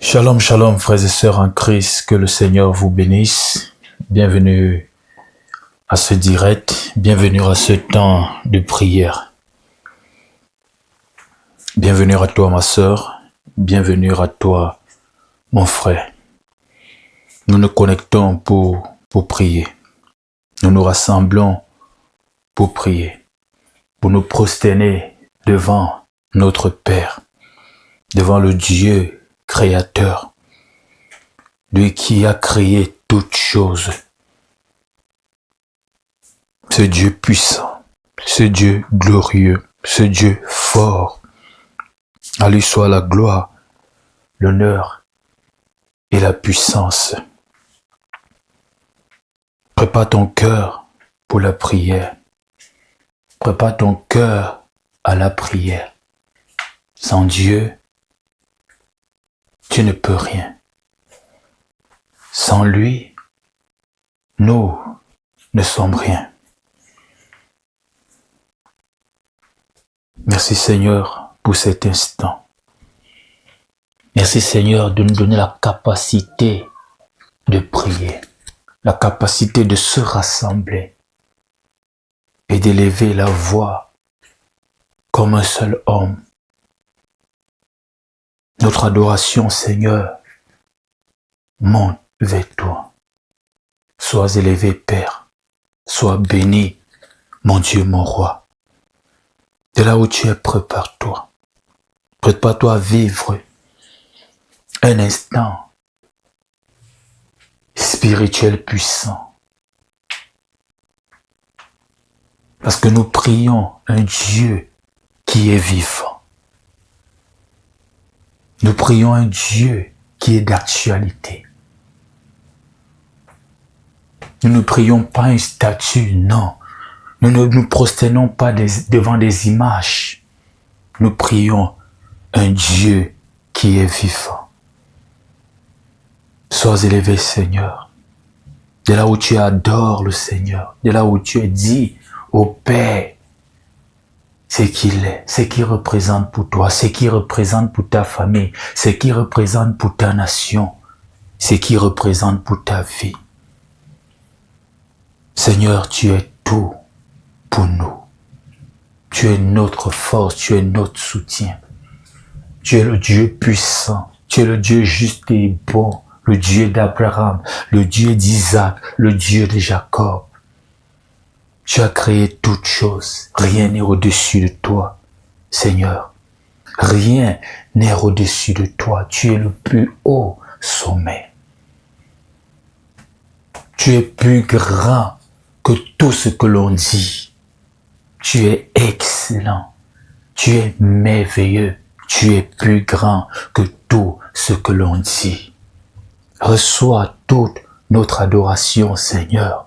Shalom, shalom, frères et sœurs en Christ, que le Seigneur vous bénisse. Bienvenue à ce direct, bienvenue à ce temps de prière. Bienvenue à toi, ma sœur, bienvenue à toi, mon frère. Nous nous connectons pour prier. Nous nous rassemblons pour prier, pour nous prosterner devant notre Père, devant le Dieu créateur, lui qui a créé toutes choses. Ce Dieu puissant, ce Dieu glorieux, ce Dieu fort. À lui soit la gloire, l'honneur et la puissance. Prépare ton cœur pour la prière. Prépare ton cœur à la prière. Sans Dieu, tu ne peux rien. Sans lui, nous ne sommes rien. Merci Seigneur pour cet instant. Merci Seigneur de nous donner la capacité de prier, la capacité de se rassembler et d'élever la voix comme un seul homme. Notre adoration, Seigneur, monte vers toi. Sois élevé, Père. Sois béni, mon Dieu, mon roi. De là où tu es, prépare-toi. Prépare-toi à vivre un instant spirituel puissant. Parce que nous prions un Dieu qui est vivant. Nous prions un Dieu qui est d'actualité. Nous ne prions pas une statue, non. Nous ne nous prosternons pas devant des images. Nous prions un Dieu qui est vivant. Sois élevé, Seigneur. De là où tu adores le Seigneur, de là où tu es dit au Père, ce qu'il est, ce qu'il représente pour toi, ce qu'il représente pour ta famille, ce qu'il représente pour ta nation, ce qu'il représente pour ta vie. Seigneur, tu es tout pour nous. Tu es notre force, tu es notre soutien. Tu es le Dieu puissant, tu es le Dieu juste et bon, le Dieu d'Abraham, le Dieu d'Isaac, le Dieu de Jacob. Tu as créé toutes choses. Rien n'est au-dessus de toi, Seigneur. Rien n'est au-dessus de toi. Tu es le plus haut sommet. Tu es plus grand que tout ce que l'on dit. Tu es excellent. Tu es merveilleux. Tu es plus grand que tout ce que l'on dit. Reçois toute notre adoration, Seigneur.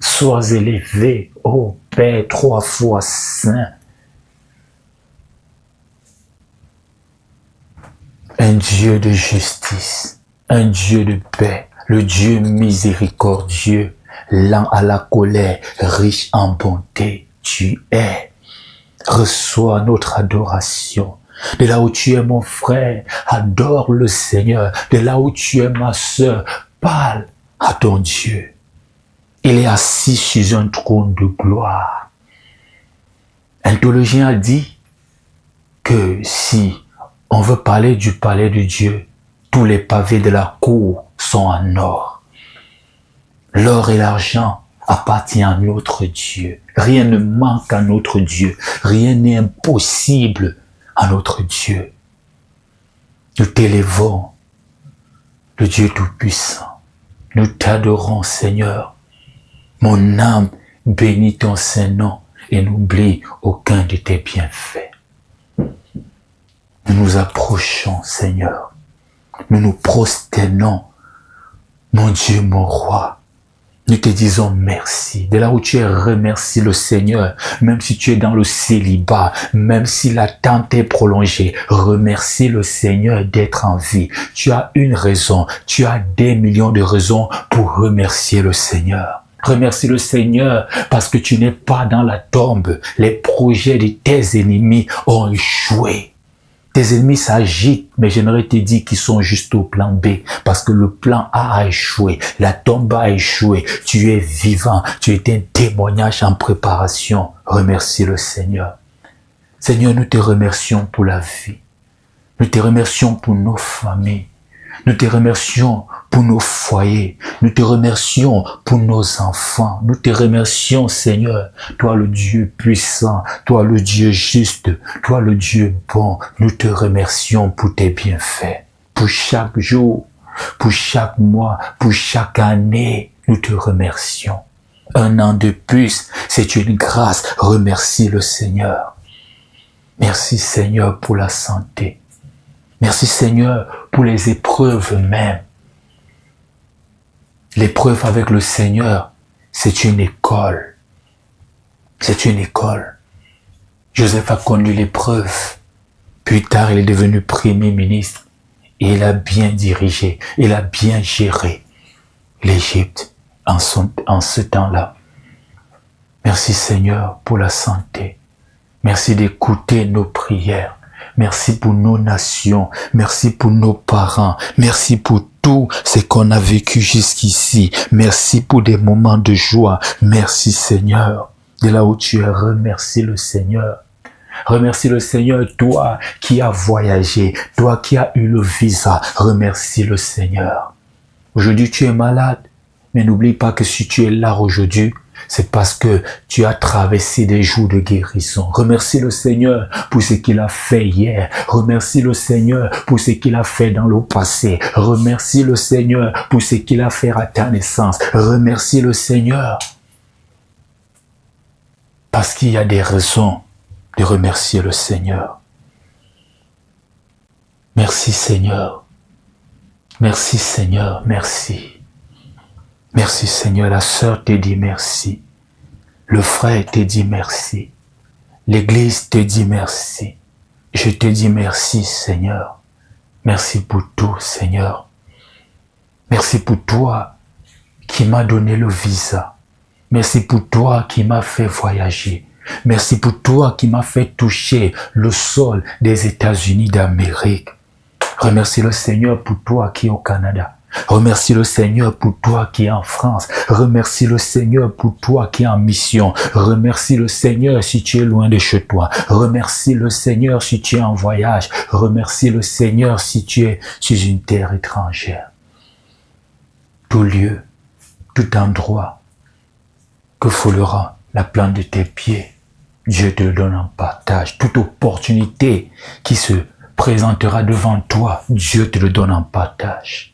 Sois élevé, ô Père, 3 fois saint. Un Dieu de justice, un Dieu de paix, le Dieu miséricordieux, lent à la colère, riche en bonté, tu es. Reçois notre adoration. De là où tu es mon frère, adore le Seigneur. De là où tu es ma sœur, parle à ton Dieu. Il est assis sur un trône de gloire. Un théologien a dit que si on veut parler du palais de Dieu, tous les pavés de la cour sont en or. L'or et l'argent appartiennent à notre Dieu. Rien ne manque à notre Dieu. Rien n'est impossible à notre Dieu. Nous t'élèvons, le Dieu Tout-Puissant. Nous t'adorons, Seigneur. Mon âme bénit ton Saint-Nom et n'oublie aucun de tes bienfaits. Nous nous approchons, Seigneur. Nous nous prosternons, mon Dieu, mon roi. Nous te disons merci. De là où tu es, remercie le Seigneur. Même si tu es dans le célibat, même si l'attente est prolongée, remercie le Seigneur d'être en vie. Tu as une raison, tu as des millions de raisons pour remercier le Seigneur. Remercie le Seigneur parce que tu n'es pas dans la tombe. Les projets de tes ennemis ont échoué. Tes ennemis s'agitent, mais j'aimerais te dire qu'ils sont juste au plan B, parce que le plan A a échoué, la tombe a échoué, tu es vivant, tu es un témoignage en préparation. Remercie le Seigneur. Seigneur, nous te remercions pour la vie. Nous te remercions pour nos familles. Nous te remercions pour nos foyers. Nous te remercions pour nos enfants. Nous te remercions, Seigneur. Toi, le Dieu puissant. Toi, le Dieu juste. Toi, le Dieu bon. Nous te remercions pour tes bienfaits. Pour chaque jour, pour chaque mois, pour chaque année, nous te remercions. Un an de plus, c'est une grâce. Remercie le Seigneur. Merci, Seigneur, pour la santé. Merci Seigneur pour les épreuves même. L'épreuve avec le Seigneur, c'est une école. C'est une école. Joseph a connu l'épreuve. Plus tard, il est devenu premier ministre. Et il a bien dirigé, il a bien géré l'Égypte en ce temps-là. Merci Seigneur pour la santé. Merci d'écouter nos prières. Merci pour nos nations. Merci pour nos parents. Merci pour tout ce qu'on a vécu jusqu'ici. Merci pour des moments de joie. Merci Seigneur. De là où tu es, remercie le Seigneur. Remercie le Seigneur, toi qui as voyagé, toi qui as eu le visa. Remercie le Seigneur. Aujourd'hui, tu es malade. Mais n'oublie pas que si tu es là aujourd'hui, c'est parce que tu as traversé des jours de guérison. Remercie le Seigneur pour ce qu'il a fait hier. Remercie le Seigneur pour ce qu'il a fait dans le passé. Remercie le Seigneur pour ce qu'il a fait à ta naissance. Remercie le Seigneur. Parce qu'il y a des raisons de remercier le Seigneur. Merci Seigneur. Merci Seigneur. Merci. Merci Seigneur, la sœur te dit merci. Le frère te dit merci. L'église te dit merci. Je te dis merci Seigneur. Merci pour tout Seigneur. Merci pour toi qui m'as donné le visa. Merci pour toi qui m'as fait voyager. Merci pour toi qui m'as fait toucher le sol des États-Unis d'Amérique. Remercie le Seigneur pour toi qui es au Canada. Remercie le Seigneur pour toi qui es en France. Remercie le Seigneur pour toi qui es en mission. Remercie le Seigneur si tu es loin de chez toi. Remercie le Seigneur si tu es en voyage. Remercie le Seigneur si tu es sur une terre étrangère. Tout lieu, tout endroit que foulera la plante de tes pieds, Dieu te le donne en partage. Toute opportunité qui se présentera devant toi, Dieu te le donne en partage.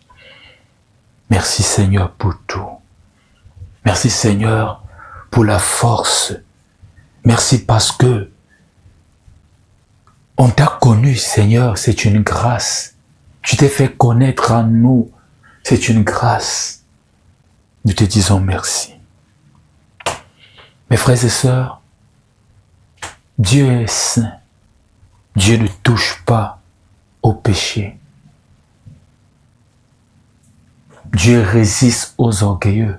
Merci Seigneur pour tout. Merci Seigneur pour la force. Merci parce que on t'a connu Seigneur, c'est une grâce. Tu t'es fait connaître en nous, c'est une grâce. Nous te disons merci. Mes frères et sœurs, Dieu est saint. Dieu ne touche pas au péché. Dieu résiste aux orgueilleux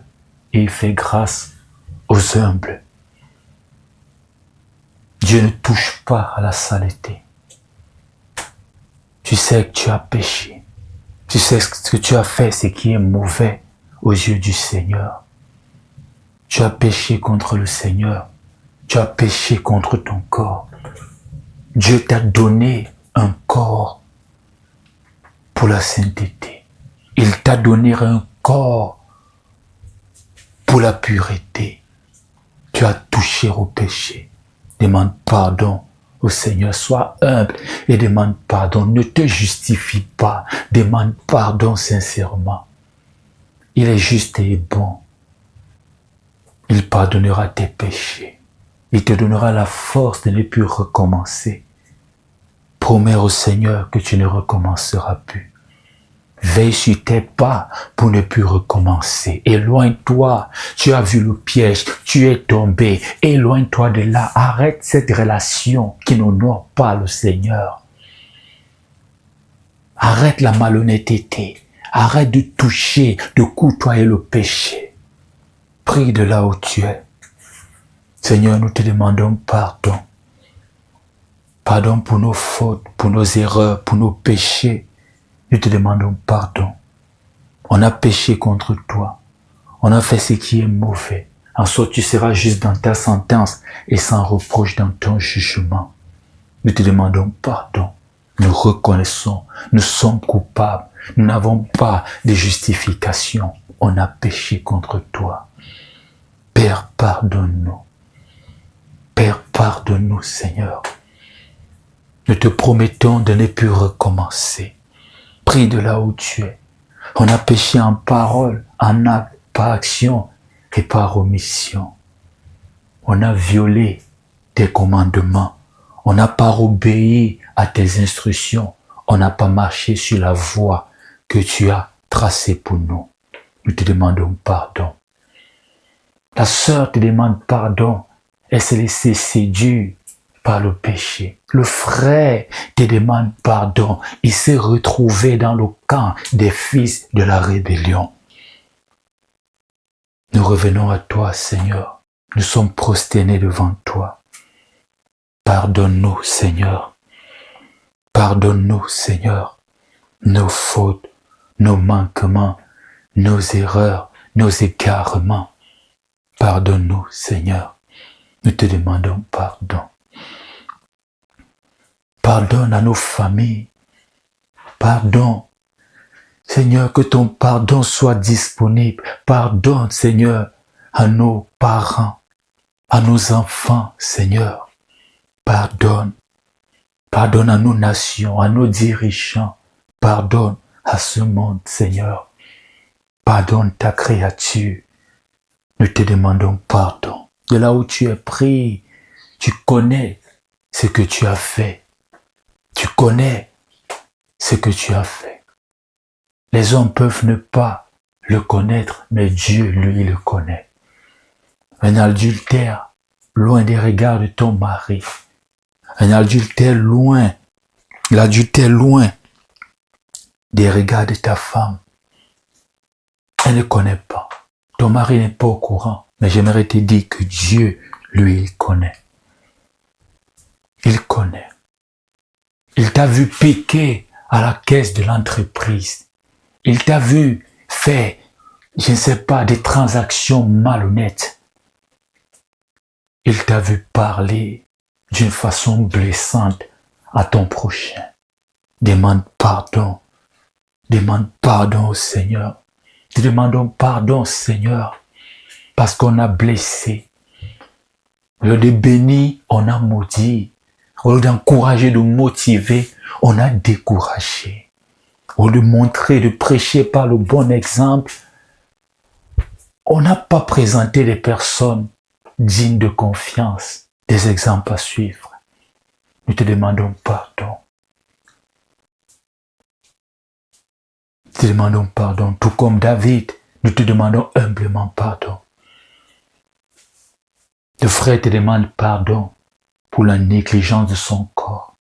et il fait grâce aux humbles. Dieu ne touche pas à la saleté. Tu sais que tu as péché. Tu sais ce que tu as fait, ce qui est mauvais aux yeux du Seigneur. Tu as péché contre le Seigneur. Tu as péché contre ton corps. Dieu t'a donné un corps pour la sainteté. Il t'a donné un corps pour la pureté. Tu as touché au péché. Demande pardon au Seigneur. Sois humble et demande pardon. Ne te justifie pas. Demande pardon sincèrement. Il est juste et bon. Il pardonnera tes péchés. Il te donnera la force de ne plus recommencer. Promets au Seigneur que tu ne recommenceras plus. Veille sur tes pas pour ne plus recommencer. Éloigne-toi. Tu as vu le piège. Tu es tombé. Éloigne-toi de là. Arrête cette relation qui n'honore pas le Seigneur. Arrête la malhonnêteté. Arrête de toucher, de côtoyer le péché. Prie de là où tu es. Seigneur, nous te demandons pardon. Pardon pour nos fautes, pour nos erreurs, pour nos péchés. Nous te demandons pardon. On a péché contre toi. On a fait ce qui est mauvais. En sorte, tu seras juste dans ta sentence et sans reproche dans ton jugement. Nous te demandons pardon. Nous reconnaissons, nous sommes coupables. Nous n'avons pas de justification. On a péché contre toi. Père, pardonne-nous. Père, pardonne-nous, Seigneur. Nous te promettons de ne plus recommencer. Prie de là où tu es. On a péché en parole, en acte, par action et par omission. On a violé tes commandements. On n'a pas obéi à tes instructions. On n'a pas marché sur la voie que tu as tracée pour nous. Nous te demandons pardon. Ta sœur te demande pardon. Elle s'est laissée séduire par le péché. Le frère te demande pardon. Il s'est retrouvé dans le camp des fils de la rébellion. Nous revenons à toi, Seigneur. Nous sommes prosternés devant toi. Pardonne-nous, Seigneur. Pardonne-nous, Seigneur, nos fautes, nos manquements, nos erreurs, nos égarements. Pardonne-nous, Seigneur. Nous te demandons pardon. Pardonne à nos familles. Pardon. Seigneur, que ton pardon soit disponible. Pardonne, Seigneur, à nos parents, à nos enfants, Seigneur. Pardonne. Pardonne à nos nations, à nos dirigeants. Pardonne à ce monde, Seigneur. Pardonne ta créature. Nous te demandons pardon. De là où tu es pris, tu connais ce que tu as fait. Tu connais ce que tu as fait. Les hommes peuvent ne pas le connaître, mais Dieu, lui, le connaît. Un adultère, loin des regards de ton mari. Un adultère loin, l'adultère loin des regards de ta femme. Elle ne connaît pas. Ton mari n'est pas au courant, mais j'aimerais te dire que Dieu, lui, il connaît. Il connaît. Il t'a vu piquer à la caisse de l'entreprise. Il t'a vu faire, je ne sais pas, des transactions malhonnêtes. Il t'a vu parler d'une façon blessante à ton prochain. Demande pardon. Demande pardon au Seigneur. Te demandons pardon, Seigneur, parce qu'on a blessé. Au lieu de bénir, on a maudit. Au lieu d'encourager, de motiver, on a découragé. Au lieu de montrer, de prêcher par le bon exemple, on n'a pas présenté des personnes dignes de confiance, des exemples à suivre. Nous te demandons pardon. Nous te demandons pardon, tout comme David, nous te demandons humblement pardon. Le frère te demande pardon pour la négligence de son corps.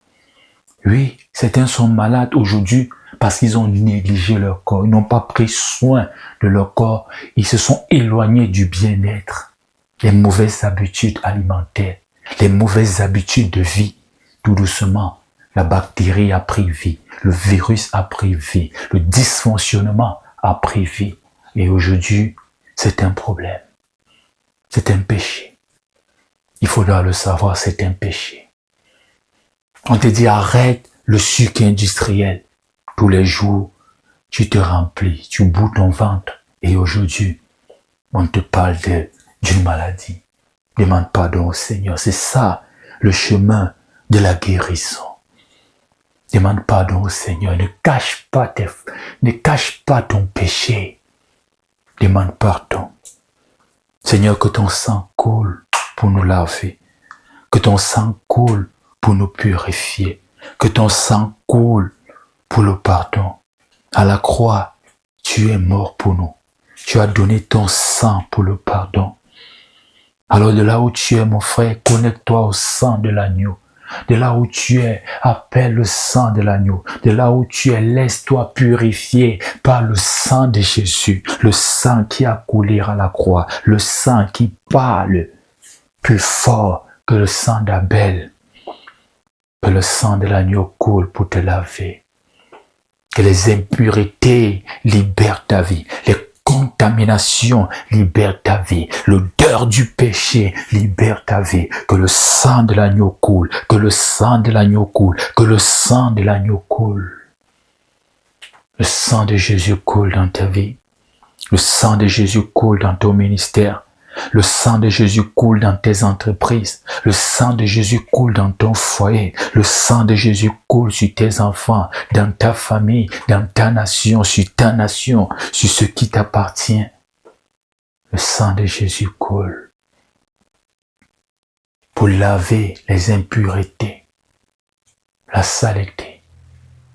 Oui, certains sont malades aujourd'hui parce qu'ils ont négligé leur corps. Ils n'ont pas pris soin de leur corps. Ils se sont éloignés du bien-être. Les mauvaises habitudes alimentaires, les mauvaises habitudes de vie. Tout doucement, la bactérie a pris vie. Le virus a pris vie. Le dysfonctionnement a pris vie. Et aujourd'hui, c'est un problème. C'est un péché. Il faudra le savoir, c'est un péché. On te dit arrête le sucre industriel. Tous les jours, tu te remplis, tu boues ton ventre. Et aujourd'hui, on te parle d'une maladie. Demande pardon au Seigneur. C'est ça le chemin de la guérison. Demande pardon au Seigneur. Ne cache pas ton péché. Demande pardon. Seigneur, que ton sang coule pour nous laver. Que ton sang coule pour nous purifier. Que ton sang coule pour le pardon. À la croix, tu es mort pour nous. Tu as donné ton sang pour le pardon. Alors de là où tu es, mon frère, connecte-toi au sang de l'agneau. De là où tu es, appelle le sang de l'agneau. De là où tu es, laisse-toi purifier par le sang de Jésus. Le sang qui a coulé à la croix. Le sang qui parle plus fort que le sang d'Abel. Que le sang de l'agneau coule pour te laver. Que les impuretés libèrent ta vie. Les contaminations libèrent ta vie. L'odeur du péché libère ta vie. Que le sang de l'agneau coule. Que le sang de l'agneau coule. Que le sang de l'agneau coule. Le sang de Jésus coule dans ta vie. Le sang de Jésus coule dans ton ministère. Le sang de Jésus coule dans tes entreprises. Le sang de Jésus coule dans ton foyer. Le sang de Jésus coule sur tes enfants, dans ta famille, dans ta nation, sur ce qui t'appartient. Le sang de Jésus coule pour laver les impuretés, la saleté,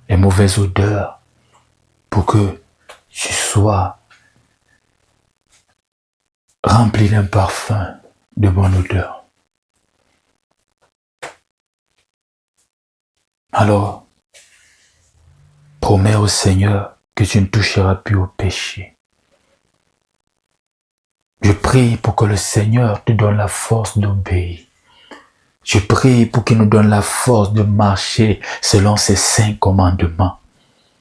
les mauvaises odeurs, pour que tu sois rempli d'un parfum de bonne odeur. Alors, promets au Seigneur que tu ne toucheras plus au péché. Je prie pour que le Seigneur te donne la force d'obéir. Je prie pour qu'il nous donne la force de marcher selon ses saints commandements.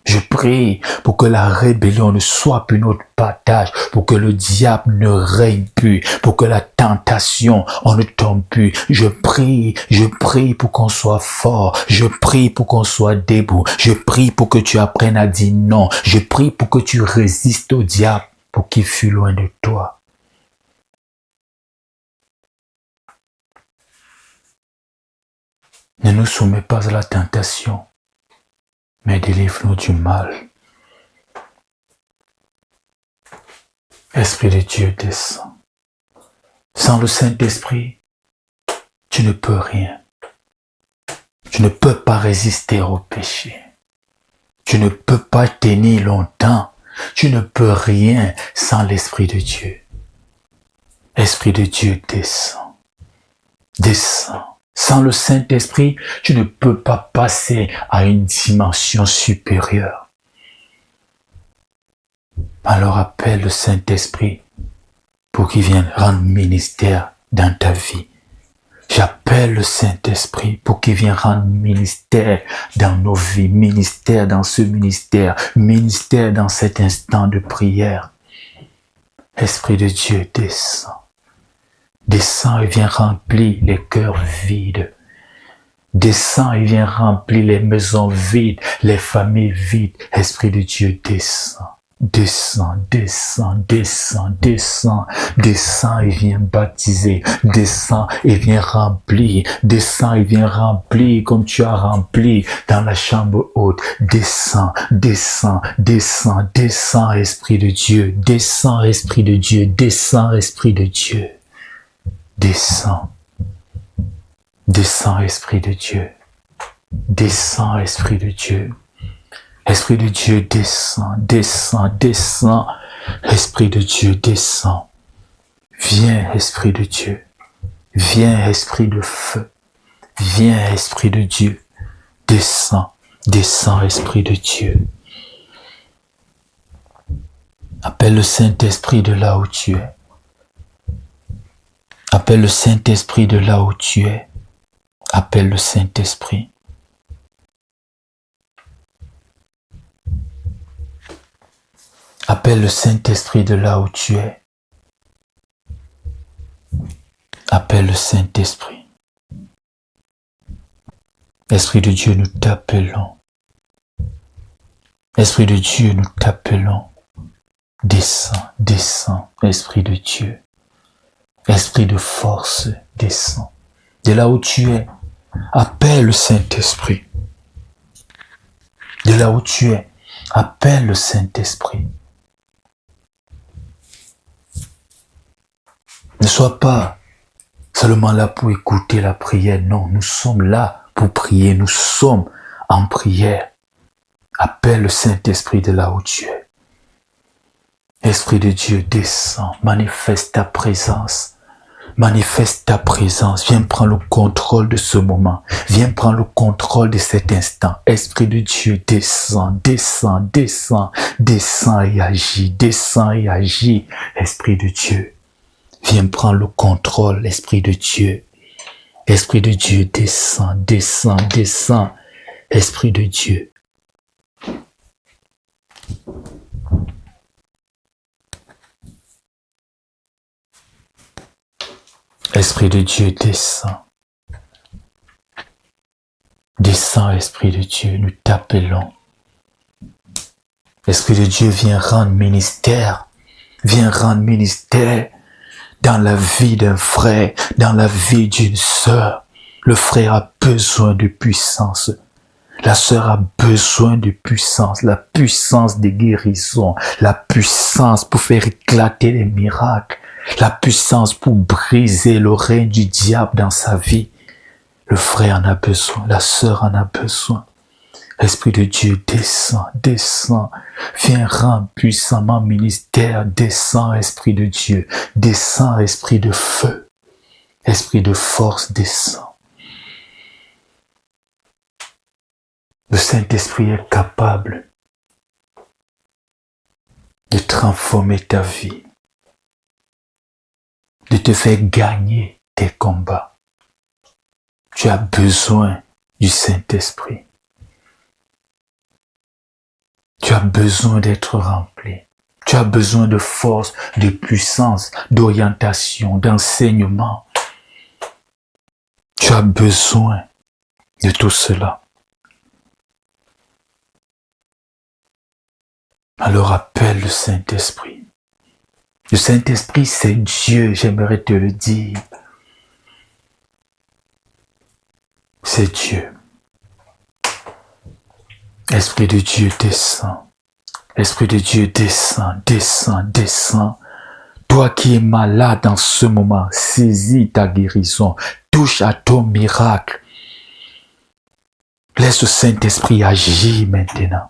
Je prie pour que la rébellion ne soit plus notre partage, pour que le diable ne règne plus, pour que la tentation, on ne tombe plus. Je prie pour qu'on soit fort. Je prie pour qu'on soit debout. Je prie pour que tu apprennes à dire non. Je prie pour que tu résistes au diable, pour qu'il fuit loin de toi. Ne nous soumets pas à la tentation, mais délivre-nous du mal. Esprit de Dieu, descend. Sans le Saint-Esprit, tu ne peux rien. Tu ne peux pas résister au péché. Tu ne peux pas tenir longtemps. Tu ne peux rien sans l'Esprit de Dieu. Esprit de Dieu, descend. Descend. Sans le Saint-Esprit, tu ne peux pas passer à une dimension supérieure. Alors appelle le Saint-Esprit pour qu'il vienne rendre ministère dans ta vie. J'appelle le Saint-Esprit pour qu'il vienne rendre ministère dans nos vies, ministère dans ce ministère, ministère dans cet instant de prière. Esprit de Dieu, descend. Descends et viens remplir les cœurs vides. Descends et viens remplir les maisons vides, les familles vides. Esprit de Dieu, descends. Descends, descends, descends, descends. Descends et viens baptiser. Descends et viens remplir. Descends et viens remplir comme tu as rempli dans la chambre haute. Descends, descends, descends, descends, Esprit de Dieu. Descends, Esprit de Dieu. Descends, Esprit de Dieu. Descends. Descends, Esprit de Dieu. Descends, Esprit de Dieu. Esprit de Dieu, descends, descends, descends. Esprit de Dieu, descends. Viens, Esprit de Dieu. Viens, Esprit de feu. Viens, Esprit de Dieu. Descends, descends, Esprit de Dieu. Appelle le Saint-Esprit de là où tu es. Appelle le Saint-Esprit de là où tu es. Appelle le Saint-Esprit. Appelle le Saint-Esprit de là où tu es. Appelle le Saint-Esprit. Esprit de Dieu, nous t'appelons. Esprit de Dieu, nous t'appelons. Descends, descends, Esprit de Dieu. Esprit de force, descends. De là où tu es, appelle le Saint-Esprit. De là où tu es, appelle le Saint-Esprit. Ne sois pas seulement là pour écouter la prière. Non, nous sommes là pour prier. Nous sommes en prière. Appelle le Saint-Esprit de là où tu es. Esprit de Dieu, descends, manifeste ta présence. Manifeste ta présence. Viens prendre le contrôle de ce moment. Viens prendre le contrôle de cet instant. Esprit de Dieu, descends, descends, descends, descends et agis, descends et agis. Esprit de Dieu, viens prendre le contrôle, Esprit de Dieu. Esprit de Dieu, descends, descends, descends. Esprit de Dieu. Esprit de Dieu, descends. Descends, Esprit de Dieu, nous t'appelons. Esprit de Dieu, viens rendre ministère. Viens rendre ministère dans la vie d'un frère, dans la vie d'une sœur. Le frère a besoin de puissance. La sœur a besoin de puissance, la puissance de guérison, la puissance pour faire éclater les miracles, la puissance pour briser le règne du diable dans sa vie. Le frère en a besoin, la sœur en a besoin. Esprit de Dieu, descends, descends, viens rendre puissamment ministère, descends, Esprit de Dieu, descends, Esprit de feu, Esprit de force, descends. Le Saint-Esprit est capable de transformer ta vie, de te faire gagner tes combats. Tu as besoin du Saint-Esprit. Tu as besoin d'être rempli. Tu as besoin de force, de puissance, d'orientation, d'enseignement. Tu as besoin de tout cela. Alors appelle le Saint-Esprit. Le Saint-Esprit, c'est Dieu, j'aimerais te le dire. C'est Dieu. Esprit de Dieu, descends. Esprit de Dieu, descends, descends, descends. Toi qui es malade en ce moment, saisis ta guérison. Touche à ton miracle. Laisse le Saint-Esprit agir maintenant.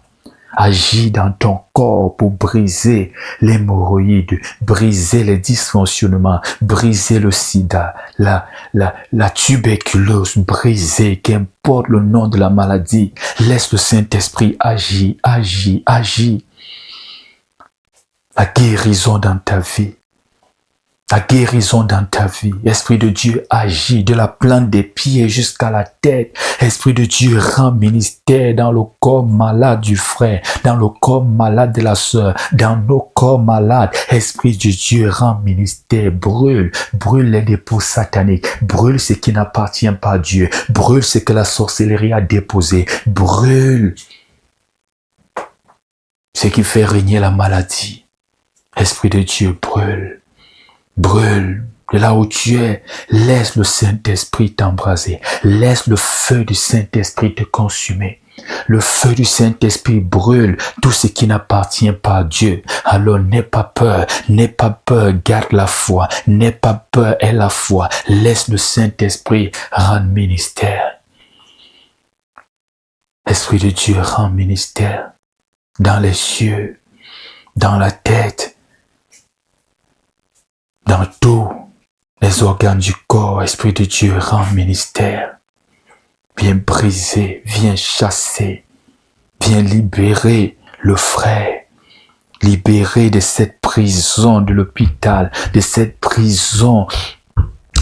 Agis dans ton corps pour briser l'hémorroïde, briser les dysfonctionnements, briser le sida, la tuberculose, briser, qu'importe le nom de la maladie. Laisse le Saint-Esprit agir, agir, agir. La guérison dans ta vie. La guérison dans ta vie. Esprit de Dieu agit de la plante des pieds jusqu'à la tête. Esprit de Dieu rend ministère dans le corps malade du frère, dans le corps malade de la sœur, dans nos corps malades. Esprit de Dieu rend ministère. Brûle, brûle les dépôts sataniques. Brûle ce qui n'appartient pas à Dieu. Brûle ce que la sorcellerie a déposé. Brûle ce qui fait régner la maladie. Esprit de Dieu, brûle. Brûle de là où tu es, laisse le Saint-Esprit t'embraser, laisse le feu du Saint-Esprit te consumer. Le feu du Saint-Esprit brûle tout ce qui n'appartient pas à Dieu. Alors n'aie pas peur, garde la foi, n'aie pas peur, aie la foi. Laisse le Saint-Esprit rendre ministère. Esprit de Dieu rend ministère dans les cieux, dans la tête, dans tous les organes du corps. Esprit de Dieu rend ministère. Viens briser, viens chasser, viens libérer le frère. Libérer de cette prison de l'hôpital, de cette prison,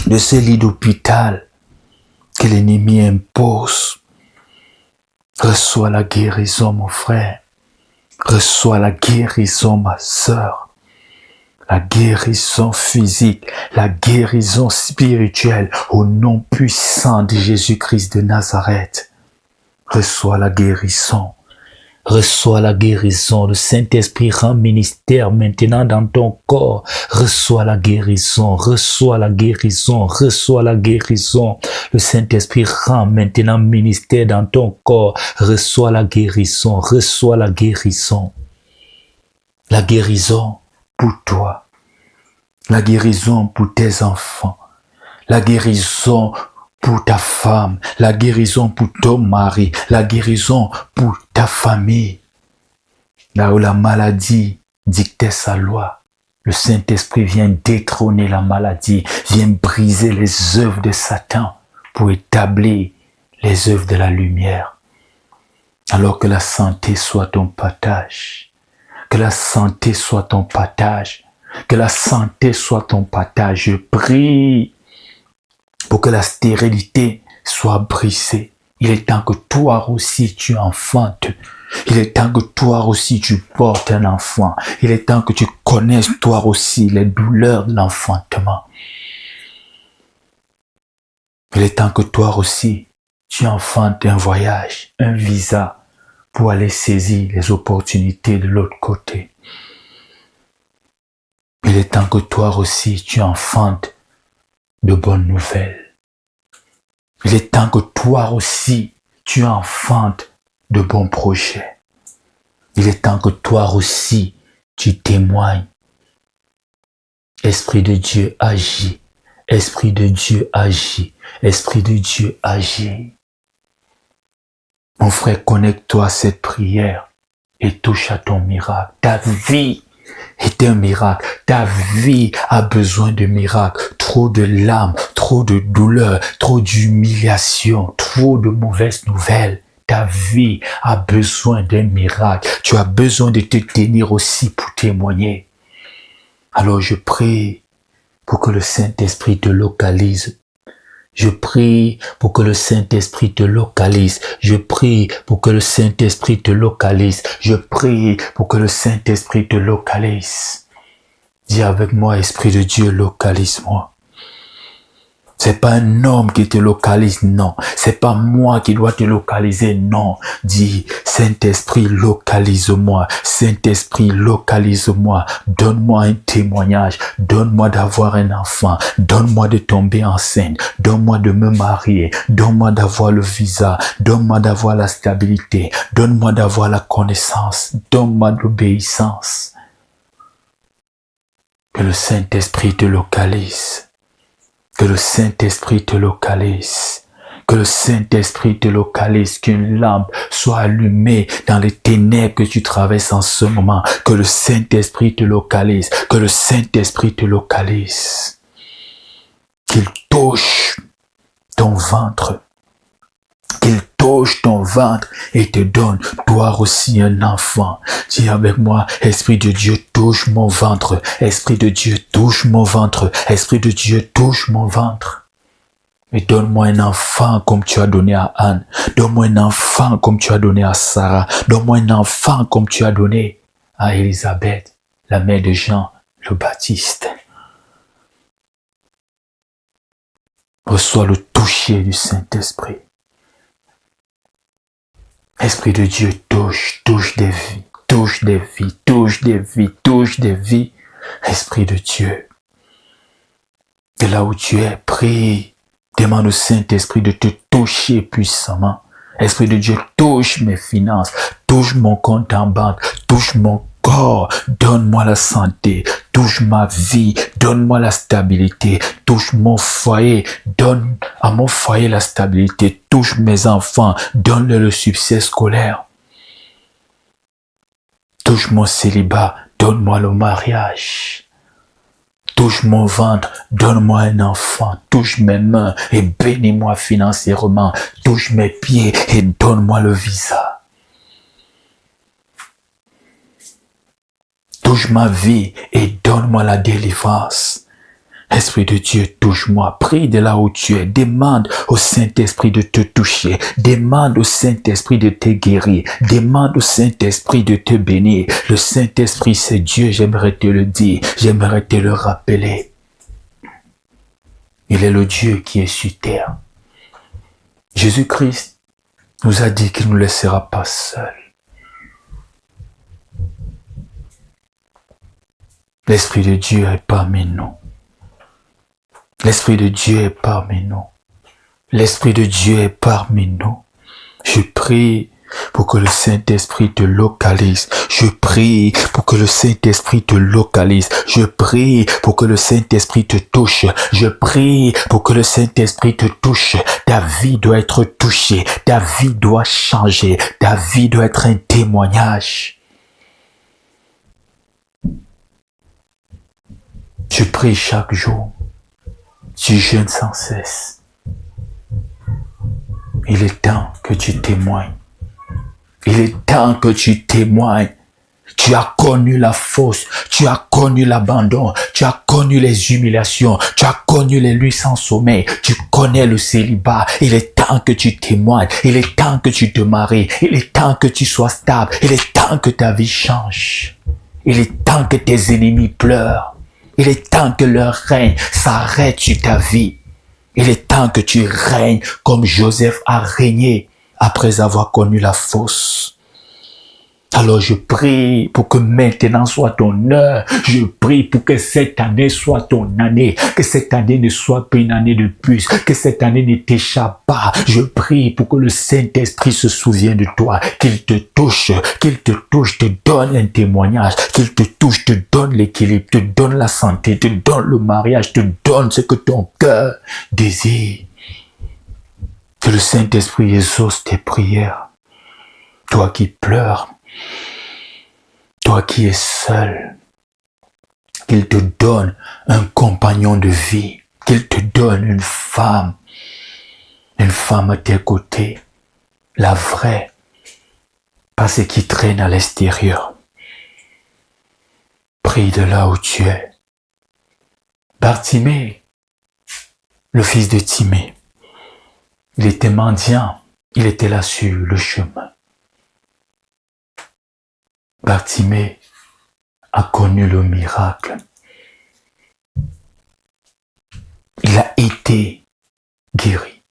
de ce lit d'hôpital que l'ennemi impose. Reçois la guérison, mon frère. Reçois la guérison, ma sœur. La guérison physique, la guérison spirituelle au nom puissant de Jésus-Christ de Nazareth. Reçois la guérison. Reçois la guérison. Le Saint-Esprit rend ministère maintenant dans ton corps. Reçois la guérison. Reçois la guérison. Reçois la guérison. Le Saint-Esprit rend maintenant ministère dans ton corps. Reçois la guérison. Reçois la guérison. La guérison pour toi, la guérison pour tes enfants, la guérison pour ta femme, la guérison pour ton mari, la guérison pour ta famille. Là où la maladie dictait sa loi, le Saint-Esprit vient détrôner la maladie, vient briser les œuvres de Satan pour établir les œuvres de la lumière. Alors que la santé soit ton partage. Que la santé soit ton partage. Que la santé soit ton partage. Je prie pour que la stérilité soit brisée. Il est temps que toi aussi tu enfantes. Il est temps que toi aussi tu portes un enfant. Il est temps que tu connaisses toi aussi les douleurs de l'enfantement. Il est temps que toi aussi tu enfantes un voyage, un visa pour aller saisir les opportunités de l'autre côté. Il est temps que toi aussi tu enfantes de bonnes nouvelles. Il est temps que toi aussi tu enfantes de bons projets. Il est temps que toi aussi tu témoignes. Esprit de Dieu agit. Esprit de Dieu agit. Esprit de Dieu agit. Mon frère, connecte-toi à cette prière et touche à ton miracle. Ta vie est un miracle. Ta vie a besoin de miracles. Trop de larmes, trop de douleurs, trop d'humiliation, trop de mauvaises nouvelles. Ta vie a besoin d'un miracle. Tu as besoin de te tenir aussi pour témoigner. Alors je prie pour que le Saint-Esprit te localise. Je prie pour que le Saint-Esprit te localise. Je prie pour que le Saint-Esprit te localise. Je prie pour que le Saint-Esprit te localise. Dis avec moi, Esprit de Dieu, localise-moi. C'est pas un homme qui te localise, non. C'est pas moi qui dois te localiser, non. Dis, Saint-Esprit, localise-moi. Saint-Esprit, localise-moi. Donne-moi un témoignage. Donne-moi d'avoir un enfant. Donne-moi de tomber enceinte. Donne-moi de me marier. Donne-moi d'avoir le visa. Donne-moi d'avoir la stabilité. Donne-moi d'avoir la connaissance. Donne-moi l'obéissance. Que le Saint-Esprit te localise. Que le Saint-Esprit te localise. Que le Saint-Esprit te localise. Qu'une lampe soit allumée dans les ténèbres que tu traverses en ce moment. Que le Saint-Esprit te localise. Que le Saint-Esprit te localise. Qu'il touche ton ventre. Qu'il touche ton ventre et te donne, toi aussi, un enfant. Dis avec moi, Esprit de Dieu, touche mon ventre. Esprit de Dieu, touche mon ventre. Esprit de Dieu, touche mon ventre. Et donne-moi un enfant comme tu as donné à Anne. Donne-moi un enfant comme tu as donné à Sarah. Donne-moi un enfant comme tu as donné à Élisabeth, la mère de Jean le Baptiste. Reçois le toucher du Saint-Esprit. Esprit de Dieu, touche des vies, touche des vies, touche des vies, touche des vies. Esprit de Dieu, de là où tu es, prie, demande au Saint-Esprit de te toucher puissamment. Esprit de Dieu, touche mes finances, touche mon compte en banque, touche mon corps, donne-moi la santé, touche ma vie, donne-moi la stabilité, touche mon foyer, donne à mon foyer la stabilité, touche mes enfants, donne-leur le succès scolaire. Touche mon célibat, donne-moi le mariage. Touche mon ventre, donne-moi un enfant. Touche mes mains et bénis-moi financièrement. Touche mes pieds et donne-moi le visa. Touche ma vie et donne-moi la délivrance. Esprit de Dieu, touche-moi. Prie de là où tu es. Demande au Saint-Esprit de te toucher. Demande au Saint-Esprit de te guérir. Demande au Saint-Esprit de te bénir. Le Saint-Esprit, c'est Dieu. J'aimerais te le dire. J'aimerais te le rappeler. Il est le Dieu qui est sur terre. Jésus-Christ nous a dit qu'il ne nous laissera pas seuls. L'Esprit de Dieu est parmi nous. L'Esprit de Dieu est parmi nous. L'Esprit de Dieu est parmi nous. Je prie pour que le Saint-Esprit te localise. Je prie pour que le Saint-Esprit te localise. Je prie pour que le Saint-Esprit te touche. Je prie pour que le Saint-Esprit te touche. Ta vie doit être touchée. Ta vie doit changer. Ta vie doit être un témoignage. Je prie chaque jour. Tu jeûnes sans cesse. Il est temps que tu témoignes. Il est temps que tu témoignes. Tu as connu la fosse, tu as connu l'abandon, tu as connu les humiliations, tu as connu les nuits sans sommeil, tu connais le célibat. Il est temps que tu témoignes, il est temps que tu te maries, il est temps que tu sois stable, il est temps que ta vie change. Il est temps que tes ennemis pleurent, il est temps que leur règne s'arrête sur ta vie. Il est temps que tu règnes comme Joseph a régné après avoir connu la fosse. Alors je prie pour que maintenant soit ton heure. Je prie pour que cette année soit ton année. Que cette année ne soit pas une année de plus. Que cette année ne t'échappe pas. Je prie pour que le Saint-Esprit se souvienne de toi. Qu'il te touche, te donne un témoignage. Qu'il te touche, te donne l'équilibre, te donne la santé, te donne le mariage, te donne ce que ton cœur désire. Que le Saint-Esprit exauce tes prières. Toi qui pleures. Toi qui es seul, qu'il te donne un compagnon de vie, qu'il te donne une femme à tes côtés, la vraie, pas ce qui traîne à l'extérieur. Prie de là où tu es. Bartimée, le fils de Timée, il était mendiant, il était là sur le chemin. Bartimée a connu le miracle. Il a été guéri.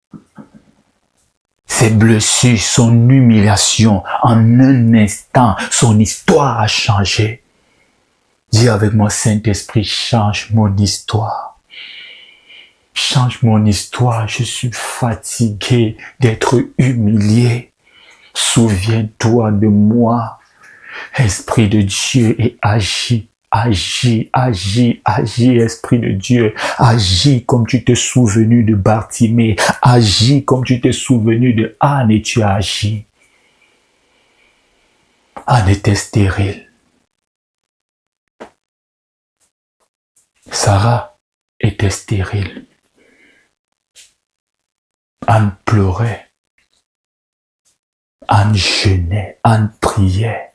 Ses blessures, son humiliation, en un instant, son histoire a changé. Dis avec moi, Saint-Esprit, change mon histoire. Change mon histoire, je suis fatigué d'être humilié. Souviens-toi de moi. Esprit de Dieu, et agis, Esprit de Dieu, agis comme tu t'es souvenu de Bartimée, agis comme tu t'es souvenu de Anne et tu as agi. Anne était stérile. Sarah était stérile. Anne pleurait. Anne jeûnait, Anne priait.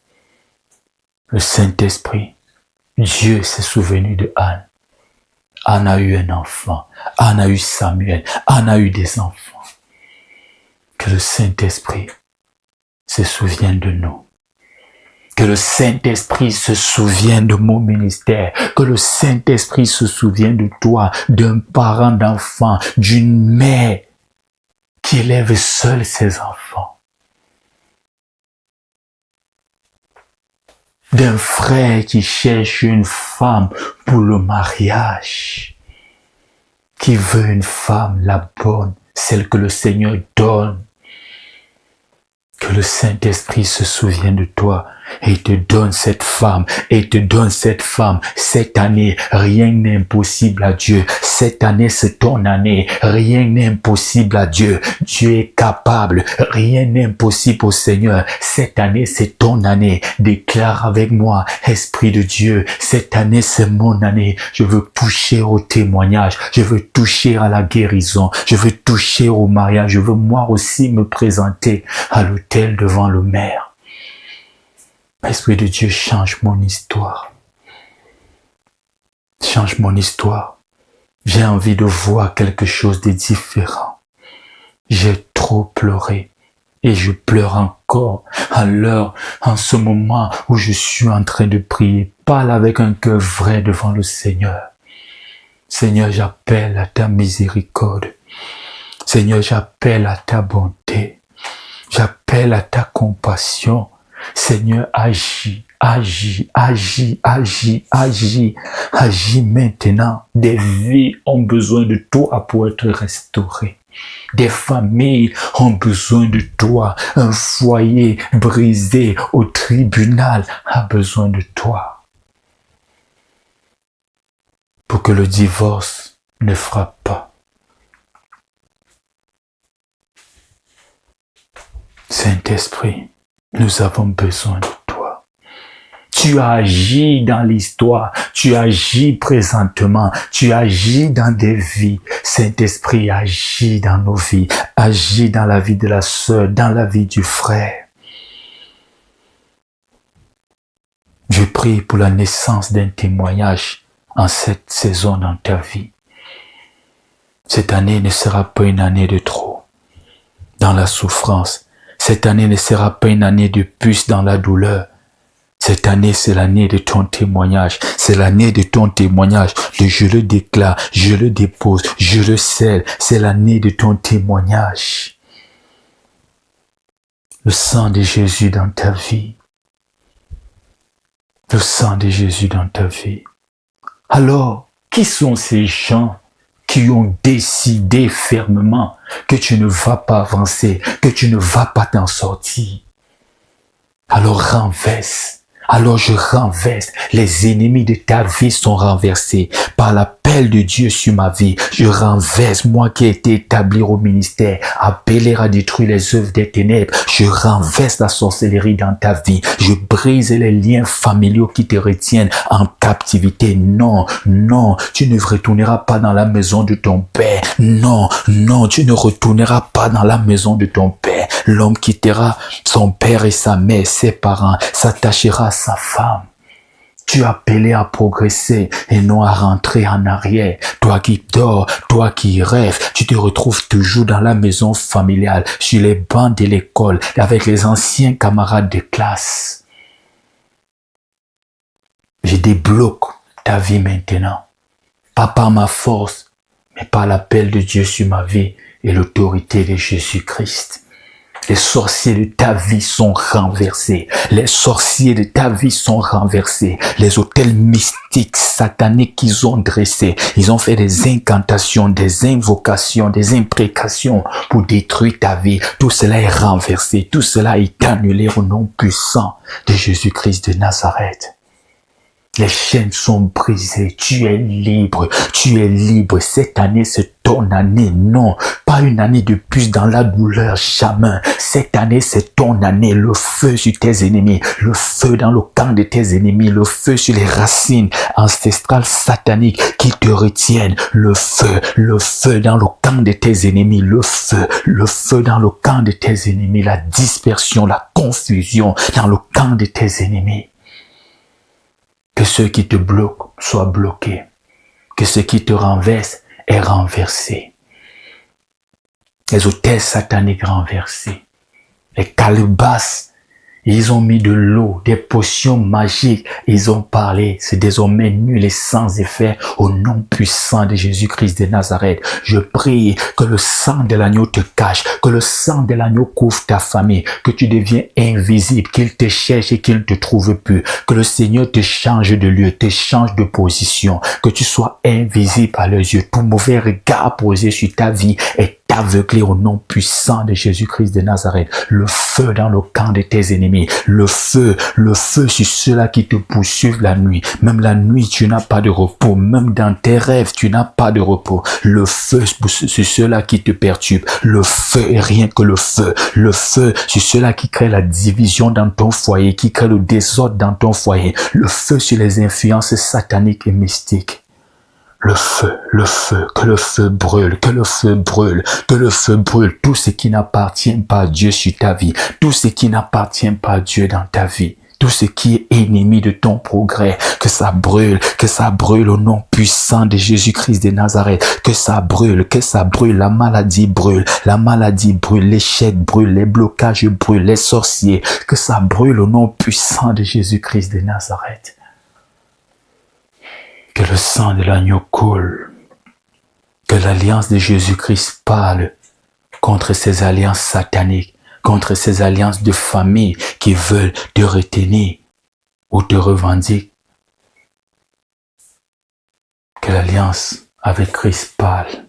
Le Saint-Esprit, Dieu s'est souvenu de Anne. Anne a eu un enfant. Anne a eu Samuel. Anne a eu des enfants. Que le Saint-Esprit se souvienne de nous. Que le Saint-Esprit se souvienne de mon ministère. Que le Saint-Esprit se souvienne de toi, d'un parent d'enfant, d'une mère qui élève seule ses enfants. D'un frère qui cherche une femme pour le mariage, qui veut une femme, la bonne, celle que le Seigneur donne. Que le Saint-Esprit se souvienne de toi et te donne cette femme, Cette année, rien n'est impossible à Dieu. Cette année, c'est ton année. Rien n'est impossible à Dieu. Dieu est capable. Rien n'est impossible au Seigneur. Cette année, c'est ton année. Déclare avec moi, Esprit de Dieu, cette année, c'est mon année. Je veux toucher au témoignage. Je veux toucher à la guérison. Je veux toucher au mariage. Je veux moi aussi me présenter à l'autel devant le Maire. Esprit de Dieu, change mon histoire. Change mon histoire. J'ai envie de voir quelque chose de différent. J'ai trop pleuré et je pleure encore en ce moment où je suis en train de prier. Parle avec un cœur vrai devant le Seigneur. Seigneur, j'appelle à ta miséricorde. Seigneur, j'appelle à ta bonté. J'appelle à ta compassion. Seigneur, agis maintenant. Des vies ont besoin de toi pour être restaurées. Des familles ont besoin de toi. Un foyer brisé au tribunal a besoin de toi. Pour que le divorce ne frappe pas. Saint-Esprit, nous avons besoin de toi. Tu agis dans l'histoire, tu agis présentement, tu agis dans des vies. Saint-Esprit, agis dans nos vies, agis dans la vie de la sœur, dans la vie du frère. prie pour la naissance d'un témoignage en cette saison dans ta vie. Cette année ne sera pas une année de trop dans la souffrance. Cette année ne sera pas une année de plus dans la douleur. Cette année, c'est l'année de ton témoignage. C'est l'année de ton témoignage. Je le déclare, je le dépose, je le scelle. C'est l'année de ton témoignage. Le sang de Jésus dans ta vie. Le sang de Jésus dans ta vie. Alors, qui sont ces gens qui ont décidé fermement que tu ne vas pas avancer, que tu ne vas pas t'en sortir? Alors renverse. Alors je renverse. Les ennemis de ta vie sont renversés par l'appel de Dieu sur ma vie. Je renverse, moi qui ai été établi au ministère, appelé à détruire les œuvres des ténèbres. Je renverse la sorcellerie dans ta vie. Je brise les liens familiaux qui te retiennent en captivité. Non, non, tu ne retourneras pas dans la maison de ton père. Non, non, tu ne retourneras pas dans la maison de ton père. L'homme quittera son père et sa mère, ses parents, s'attachera à sa femme. Tu es appelé à progresser et non à rentrer en arrière. Toi qui dors, toi qui rêves, tu te retrouves toujours dans la maison familiale, sur les bancs de l'école, avec les anciens camarades de classe. Je débloque ta vie maintenant. Pas par ma force, mais par l'appel de Dieu sur ma vie et l'autorité de Jésus-Christ. Les sorciers de ta vie sont renversés. Les sorciers de ta vie sont renversés. Les autels mystiques, sataniques qu'ils ont dressés, ils ont fait des incantations, des invocations, des imprécations pour détruire ta vie. Tout cela est renversé. Tout cela est annulé au nom puissant de Jésus-Christ de Nazareth. Les chaînes sont brisées. Tu es libre. Tu es libre. Cette année, c'est ton année. Non, pas une année de plus dans la douleur. Jamais. Cette année, c'est ton année. Le feu sur tes ennemis. Le feu dans le camp de tes ennemis. Le feu sur les racines ancestrales sataniques qui te retiennent. Le feu dans le camp de tes ennemis. Le feu dans le camp de tes ennemis. La dispersion, la confusion dans le camp de tes ennemis. Que ceux qui te bloquent soient bloqués. Que ceux qui te renversent est renversé. Les autels sataniques renversés. Les calebasses, ils ont mis de l'eau, des potions magiques. Ils ont parlé. C'est désormais nul et sans effet au nom puissant de Jésus-Christ de Nazareth. Je prie que le sang de l'agneau te cache, que le sang de l'agneau couvre ta famille, que tu deviens invisible, qu'il te cherche et qu'il ne te trouve plus, que le Seigneur te change de lieu, te change de position, que tu sois invisible à leurs yeux. Tout mauvais regard posé sur ta vie est aveuglé au nom puissant de Jésus-Christ de Nazareth. Le feu dans le camp de tes ennemis. Le feu sur ceux-là qui te poursuivent la nuit. Même la nuit, tu n'as pas de repos. Même dans tes rêves, tu n'as pas de repos. Le feu sur ceux-là qui te perturbent. Le feu et rien que le feu. Le feu sur ceux-là qui créent la division dans ton foyer, qui créent le désordre dans ton foyer. Le feu sur les influences sataniques et mystiques. Le feu, que le feu brûle, que le feu brûle, que le feu brûle tout ce qui n'appartient pas à Dieu sur ta vie, tout ce qui n'appartient pas à Dieu dans ta vie, tout ce qui est ennemi de ton progrès, que ça brûle au nom puissant de Jésus-Christ de Nazareth, que ça brûle, la maladie brûle, l'échec brûle, les blocages brûlent, les sorciers, que ça brûle au nom puissant de Jésus-Christ de Nazareth. Que le sang de l'agneau coule, que l'alliance de Jésus-Christ parle contre ces alliances sataniques, contre ces alliances de famille qui veulent te retenir ou te revendiquer. Que l'alliance avec Christ parle.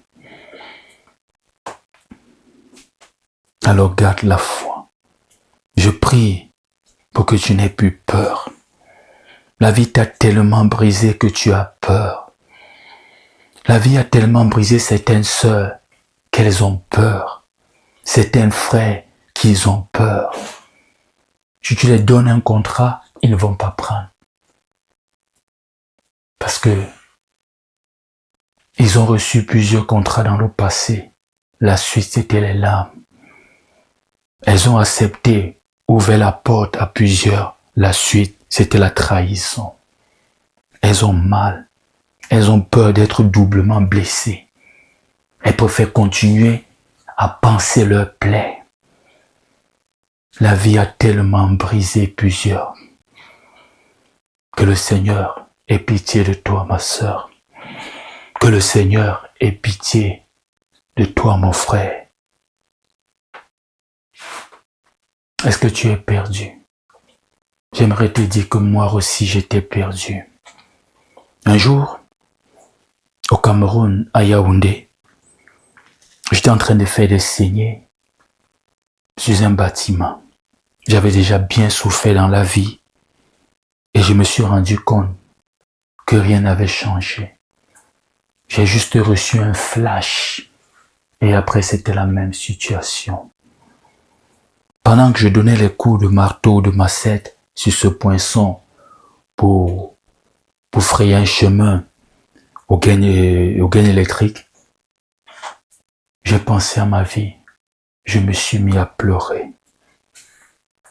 Alors garde la foi. Je prie pour que tu n'aies plus peur. La vie t'a tellement brisé que tu as peur. La vie a tellement brisé certaines sœurs qu'elles ont peur. Certains frères qu'ils ont peur. Si tu les donnes un contrat, ils ne vont pas prendre. Parce que ils ont reçu plusieurs contrats dans le passé. La suite, c'était les larmes. Elles ont accepté, ouvert la porte à plusieurs La suite, c'était la trahison. Elles ont mal. Elles ont peur d'être doublement blessées. Elles préfèrent continuer à penser leur plaie. La vie a tellement brisé plusieurs. Que le Seigneur ait pitié de toi, ma sœur. Que le Seigneur ait pitié de toi, mon frère. Est-ce que tu es perdu? J'aimerais te dire que moi aussi j'étais perdu. Un jour, au Cameroun, à Yaoundé, j'étais en train de faire des saignées sur un bâtiment. J'avais déjà bien souffert dans la vie et je me suis rendu compte que rien n'avait changé. J'ai juste reçu un flash et après c'était la même situation. Pendant que je donnais les coups de marteau, de massette sur ce poinçon pour frayer un chemin au gain électrique, j'ai pensé à ma vie. Je me suis mis à pleurer.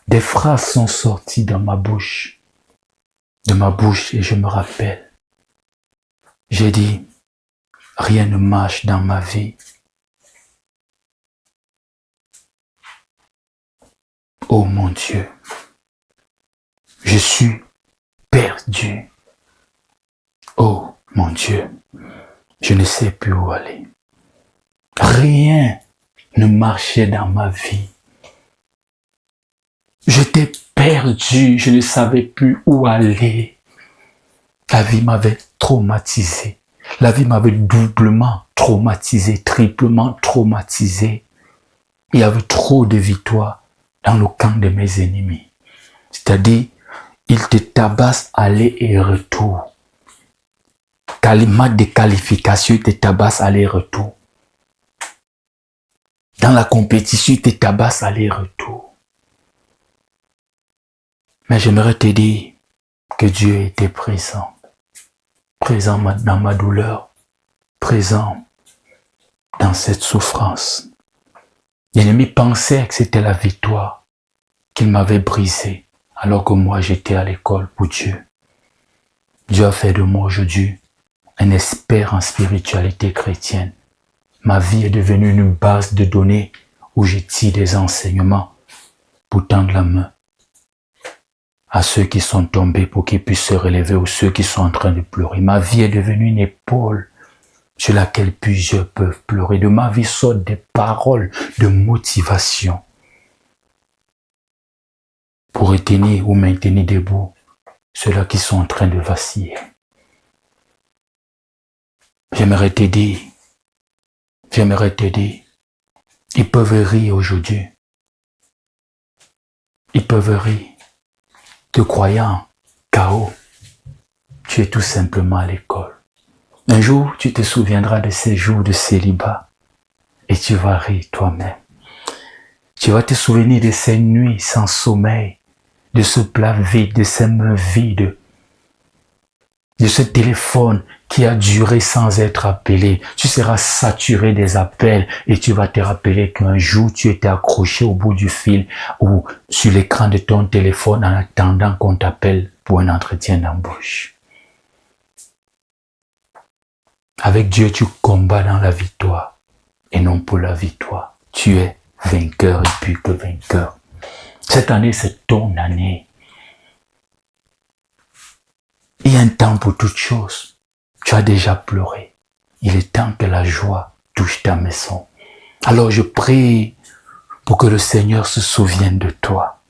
Des phrases sont sorties de ma bouche et je me rappelle. J'ai dit, rien ne marche dans ma vie. Oh mon Dieu, je suis perdu. Oh mon Dieu, je ne sais plus où aller. Rien ne marchait dans ma vie. J'étais perdu, je ne savais plus où aller. La vie m'avait traumatisé. La vie m'avait doublement traumatisé, triplement traumatisé. Il y avait trop de victoires dans le camp de mes ennemis. C'est-à-dire, ils te tabassent aller et retour. Match de qualification, ils te tabassent aller-retour. Dans la compétition, ils te tabassent aller-retour. Mais j'aimerais te dire que Dieu était présent. Présent dans ma douleur. Présent dans cette souffrance. L'ennemi pensait que c'était la victoire qu'il m'avait brisée, alors que moi j'étais à l'école pour Dieu. Dieu a fait de moi aujourd'hui un expert en spiritualité chrétienne. Ma vie est devenue une base de données où je tire des enseignements pour tendre la main à ceux qui sont tombés pour qu'ils puissent se relever ou ceux qui sont en train de pleurer. Ma vie est devenue une épaule sur laquelle plusieurs peuvent pleurer. De ma vie sortent des paroles de motivation pour retenir ou maintenir debout ceux-là qui sont en train de vaciller. J'aimerais te dire, ils peuvent rire aujourd'hui. Ils peuvent rire. Te croyant KO, tu es tout simplement à l'école. Un jour, tu te souviendras de ces jours de célibat et tu vas rire toi-même. Tu vas te souvenir de ces nuits sans sommeil, de ce plat vide, de ces mains vides, de ce téléphone qui a duré sans être appelé. Tu seras saturé des appels et tu vas te rappeler qu'un jour tu étais accroché au bout du fil ou sur l'écran de ton téléphone en attendant qu'on t'appelle pour un entretien d'embauche. Avec Dieu, tu combats dans la victoire et non pour la victoire. Tu es vainqueur et plus que vainqueur. Cette année, c'est ton année. Il y a un temps pour toutes choses. Tu as déjà pleuré. Il est temps que la joie touche ta maison. Alors je prie pour que le Seigneur se souvienne de toi.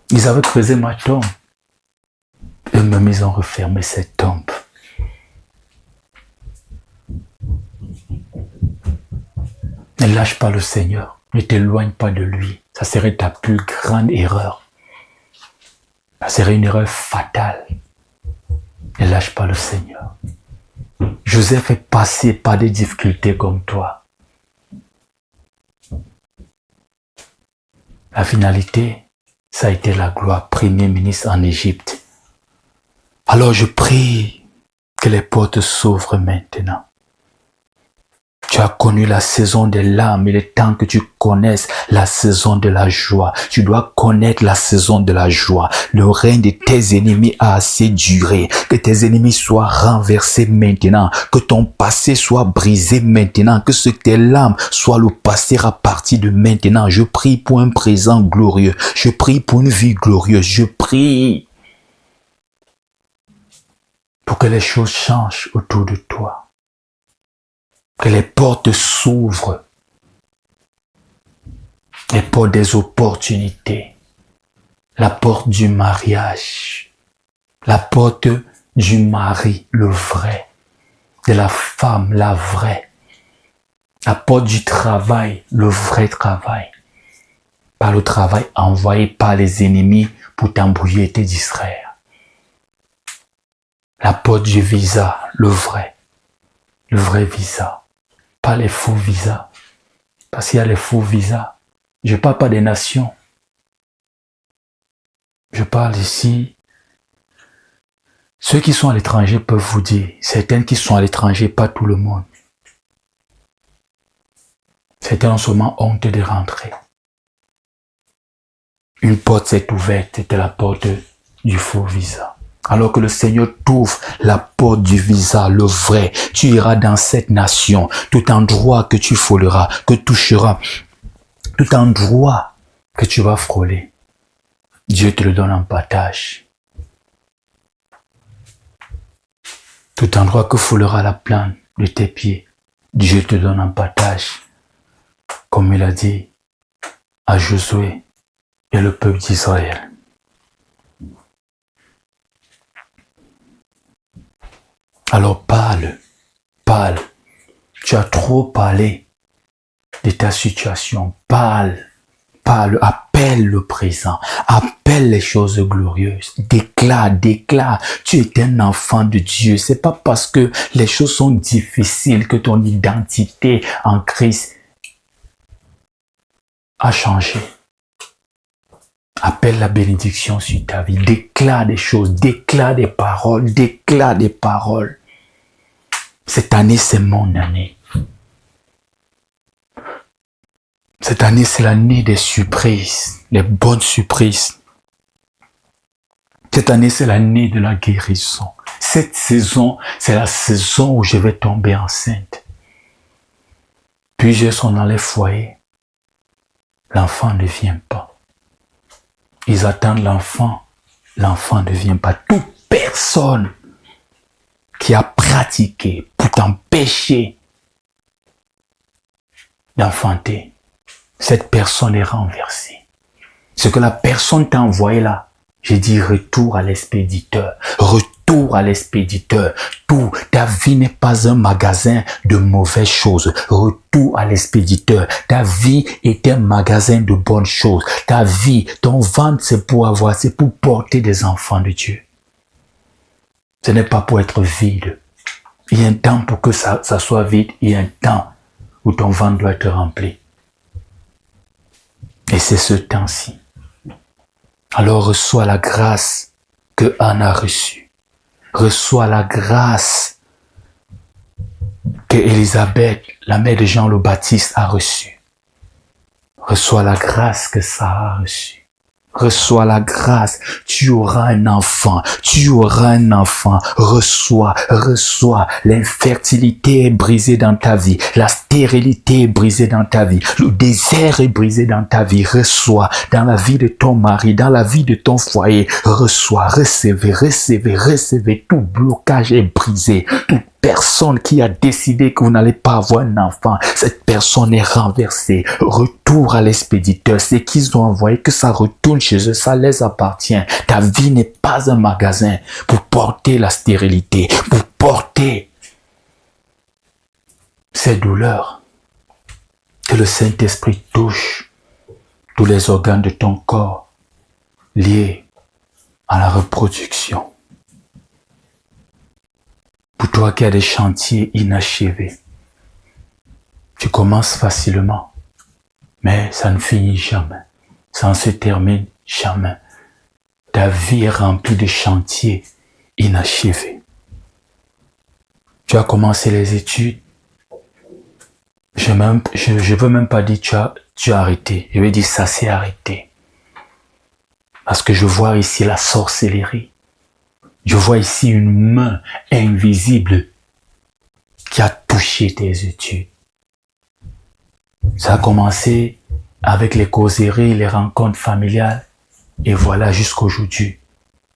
Ils avaient creusé ma tombe. Eux-mêmes, ils ont refermé cette tombe. Ne lâche pas le Seigneur. Ne t'éloigne pas de lui. Ça serait ta plus grande erreur. Ça serait une erreur fatale. Ne lâche pas le Seigneur. Joseph est passé par des difficultés comme toi. La finalité, ça a été la gloire, premier ministre en Égypte. Alors je prie que les portes s'ouvrent maintenant. Tu as connu la saison des larmes, il est temps que tu connaisses la saison de la joie. Tu dois connaître la saison de la joie. Le règne de tes ennemis a assez duré. Que tes ennemis soient renversés maintenant. Que ton passé soit brisé maintenant. Que ce que tes larmes soient le passé à partir de maintenant. Je prie pour un présent glorieux. Je prie pour une vie glorieuse. Je prie pour que les choses changent autour de toi. Que les portes s'ouvrent, les portes des opportunités, la porte du mariage, la porte du mari, le vrai, de la femme, la vraie, la porte du travail, le vrai travail, pas le travail envoyé par les ennemis pour t'embrouiller et te distraire. La porte du visa, le vrai visa. Pas les faux visas. Parce qu'il y a les faux visas. Je ne parle pas des nations. Je parle ici. Ceux qui sont à l'étranger peuvent vous dire. Certains qui sont à l'étranger, pas tout le monde. Certains ont seulement honte de rentrer. Une porte s'est ouverte, c'était la porte du faux visa. Alors que le Seigneur t'ouvre la porte du visa, le vrai, tu iras dans cette nation, tout endroit que tu frôleras, que toucheras, tout endroit que tu vas frôler, Dieu te le donne en partage. Tout endroit que frôlera la plante de tes pieds, Dieu te donne en partage. Comme il a dit à Josué et le peuple d'Israël. Alors parle. Tu as trop parlé de ta situation. Parle, appelle le présent, appelle les choses glorieuses. Déclare. Tu es un enfant de Dieu. C'est pas parce que les choses sont difficiles que ton identité en Christ a changé. Appelle la bénédiction sur ta vie. Déclare des choses, déclare des paroles. Cette année, c'est mon année. Cette année, c'est l'année des surprises, les bonnes surprises. Cette année, c'est l'année de la guérison. Cette saison, c'est la saison où je vais tomber enceinte. Plusieurs sont dans les foyers. L'enfant ne vient pas. Ils attendent l'enfant ne vient pas. Toute personne qui a pratiqué pour t'empêcher d'enfanter, cette personne est renversée. Ce que la personne t'a envoyé là, j'ai dit retour à l'expéditeur. Retour à l'expéditeur. Tout, ta vie n'est pas un magasin de mauvaises choses. Retour à l'expéditeur. Ta vie est un magasin de bonnes choses. Ta vie, ton ventre, c'est pour porter des enfants de Dieu. Ce n'est pas pour être vide. Il y a un temps pour que ça soit vide. Il y a un temps où ton ventre doit être rempli. Et c'est ce temps-ci. Alors reçois la grâce que Anne a reçue. Reçois la grâce que Élisabeth, la mère de Jean le Baptiste, a reçue. Reçois la grâce que Sarah a reçue. Reçois la grâce. Tu auras un enfant. Reçois. L'infertilité est brisée dans ta vie. La stérilité est brisée dans ta vie. Le désert est brisé dans ta vie. Reçois dans la vie de ton mari, dans la vie de ton foyer. Reçois, recevez. Tout blocage est brisé. Toute personne qui a décidé que vous n'allez pas avoir un enfant, cette personne est renversée. Retour à l'expéditeur. C'est qu'ils ont envoyé que ça retourne chez eux, ça les appartient. Ta vie n'est pas un magasin pour porter la stérilité, pour porter ces douleurs. Que le Saint-Esprit touche tous les organes de ton corps liés à la reproduction. Pour toi qui as des chantiers inachevés, tu commences facilement, mais ça ne finit jamais, ça ne se termine jamais. Ta vie est remplie de chantiers inachevés. Tu as commencé les études, Je veux même pas dire tu as arrêté. Je veux dire ça s'est arrêté. Parce que je vois ici la sorcellerie. Je vois ici une main invisible qui a touché tes études. Ça a commencé avec les causeries, les rencontres familiales. Et voilà, jusqu'aujourd'hui,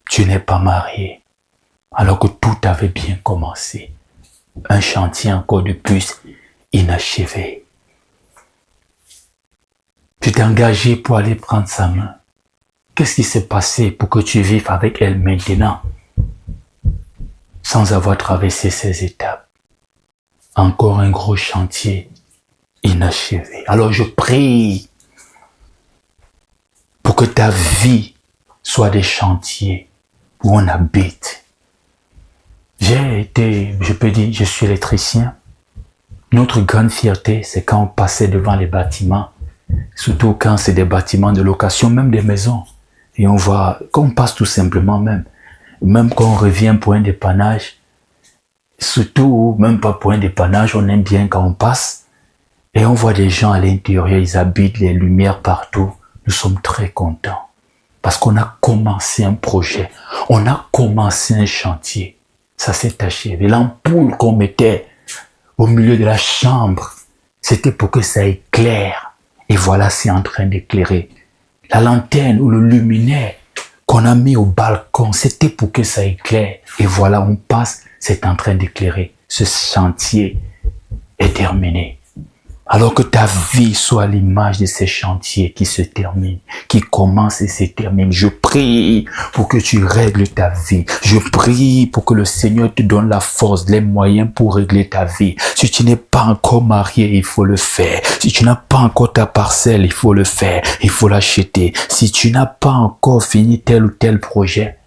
tu n'es pas marié. Alors que tout avait bien commencé. Un chantier encore de plus inachevé. Tu t'es engagé pour aller prendre sa main. Qu'est-ce qui s'est passé pour que tu vives avec elle maintenant, sans avoir traversé ces étapes? Encore un gros chantier inachevé. Alors je prie pour que ta vie soit des chantiers où on habite. Je peux dire, je suis électricien. Notre grande fierté, c'est quand on passait devant les bâtiments, surtout quand c'est des bâtiments de location, même des maisons. Et on voit, quand on passe tout simplement même quand on revient pour un dépannage, surtout même pas pour un dépannage, on aime bien quand on passe, et on voit des gens à l'intérieur, ils habitent, les lumières partout. Nous sommes très contents, parce qu'on a commencé un projet, on a commencé un chantier. Ça s'est achevé. L'ampoule qu'on mettait au milieu de la chambre, c'était pour que ça éclaire. Et voilà, c'est en train d'éclairer. La lanterne ou le luminaire qu'on a mis au balcon, c'était pour que ça éclaire. Et voilà, on passe, c'est en train d'éclairer. Ce chantier est terminé. Alors que ta vie soit l'image de ces chantiers qui se terminent, qui commencent et se terminent. Je prie pour que tu règles ta vie. Je prie pour que le Seigneur te donne la force, les moyens pour régler ta vie. Si tu n'es pas encore marié, il faut le faire. Si tu n'as pas encore ta parcelle, il faut le faire. Il faut l'acheter. Si tu n'as pas encore fini tel ou tel projet,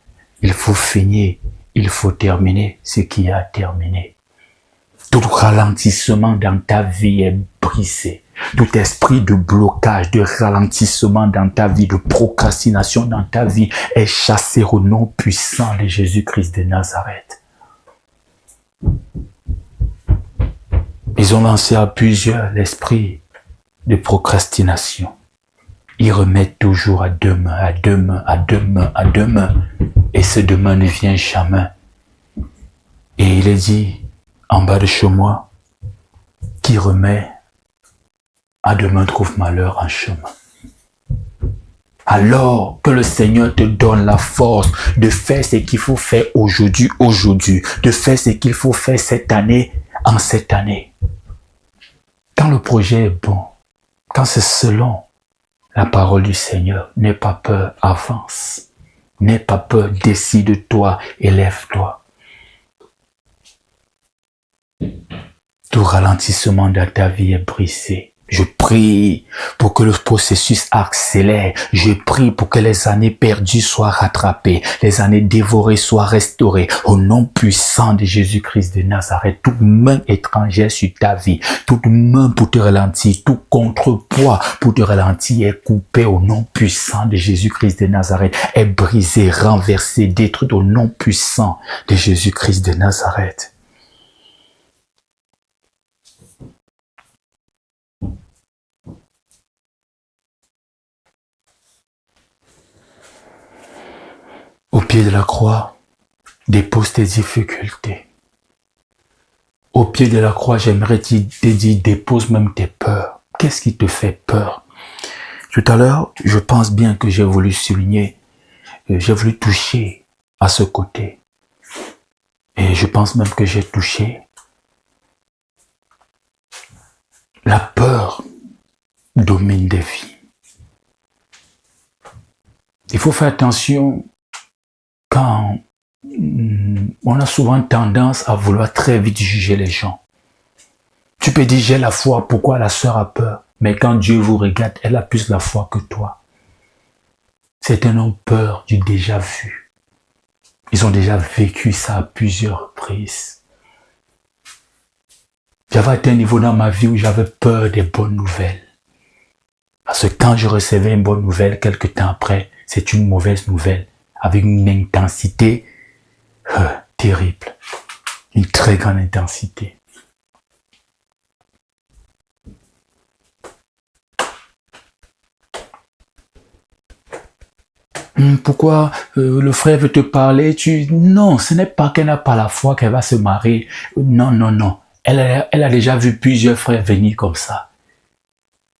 il faut finir. Il faut terminer ce qui a terminé. Tout ralentissement dans ta vie est brisé. Tout esprit de blocage, de ralentissement dans ta vie, de procrastination dans ta vie est chassé au nom puissant de Jésus-Christ de Nazareth. Ils ont lancé à plusieurs l'esprit de procrastination. Ils remettent toujours à demain, à demain, à demain, à demain. Et ce demain ne vient jamais. Et il est dit, en bas de chez moi, qui remet à demain trouve malheur en chemin. Alors que le Seigneur te donne la force de faire ce qu'il faut faire aujourd'hui, de faire ce qu'il faut faire cette année, en cette année. Quand le projet est bon, quand c'est selon la parole du Seigneur, n'aie pas peur, avance. N'aie pas peur, décide-toi, élève-toi. Tout ralentissement dans ta vie est brisé. Je prie pour que le processus accélère. Je prie pour que les années perdues soient rattrapées, les années dévorées soient restaurées. Au nom puissant de Jésus-Christ de Nazareth, toute main étrangère sur ta vie, toute main pour te ralentir, tout contrepoids pour te ralentir est coupé au nom puissant de Jésus-Christ de Nazareth, est brisé, renversé, détruit au nom puissant de Jésus-Christ de Nazareth. Au pied de la croix, dépose tes difficultés. Au pied de la croix, j'aimerais te dire, dépose même tes peurs. Qu'est-ce qui te fait peur? Tout à l'heure, je pense bien que j'ai voulu souligner, j'ai voulu toucher à ce côté. Et je pense même que j'ai touché. La peur domine des vies. Il faut faire attention quand on a souvent tendance à vouloir très vite juger les gens. Tu peux dire, j'ai la foi, pourquoi la sœur a peur? Mais quand Dieu vous regarde, elle a plus la foi que toi. Certains ont peur du déjà vu. Ils ont déjà vécu ça à plusieurs reprises. J'avais atteint un niveau dans ma vie où j'avais peur des bonnes nouvelles. Parce que quand je recevais une bonne nouvelle, quelque temps après, c'est une mauvaise nouvelle. Avec une intensité terrible. Une très grande intensité. Pourquoi le frère veut te parler? Non, ce n'est pas qu'elle n'a pas la foi qu'elle va se marier. Non, non, non. Elle a déjà vu plusieurs frères venir comme ça.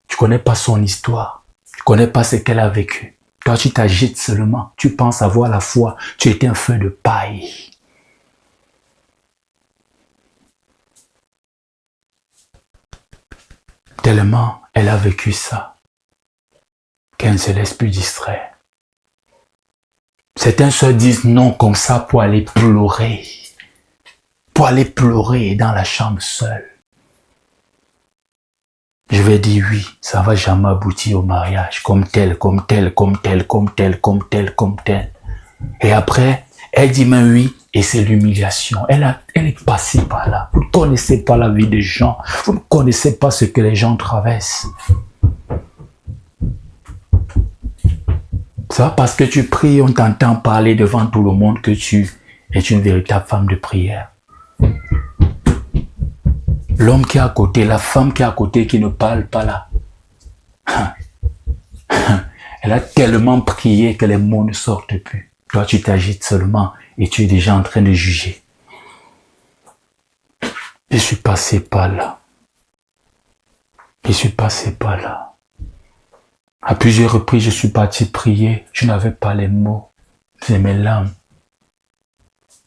Tu connais pas son histoire. Tu connais pas ce qu'elle a vécu. Toi, tu t'agites seulement. Tu penses avoir la foi. Tu étais un feu de paille. Tellement elle a vécu ça qu'elle ne se laisse plus distraire. Certains se disent non comme ça pour aller pleurer. Pour aller pleurer dans la chambre seule. Je vais dire oui, ça ne va jamais aboutir au mariage, comme tel, comme tel, comme tel, comme tel, comme tel, comme tel. Et après, elle dit mais oui, et c'est l'humiliation. Elle est passée par là. Vous ne connaissez pas la vie des gens. Vous ne connaissez pas ce que les gens traversent. C'est pas parce que tu pries, on t'entend parler devant tout le monde que tu es une véritable femme de prière. L'homme qui est à côté, la femme qui est à côté, qui ne parle pas là. Elle a tellement prié que les mots ne sortent plus. Toi, tu t'agites seulement et tu es déjà en train de juger. Je suis passé par là. Je suis passé par là. À plusieurs reprises, je suis parti prier. Je n'avais pas les mots. C'est mes larmes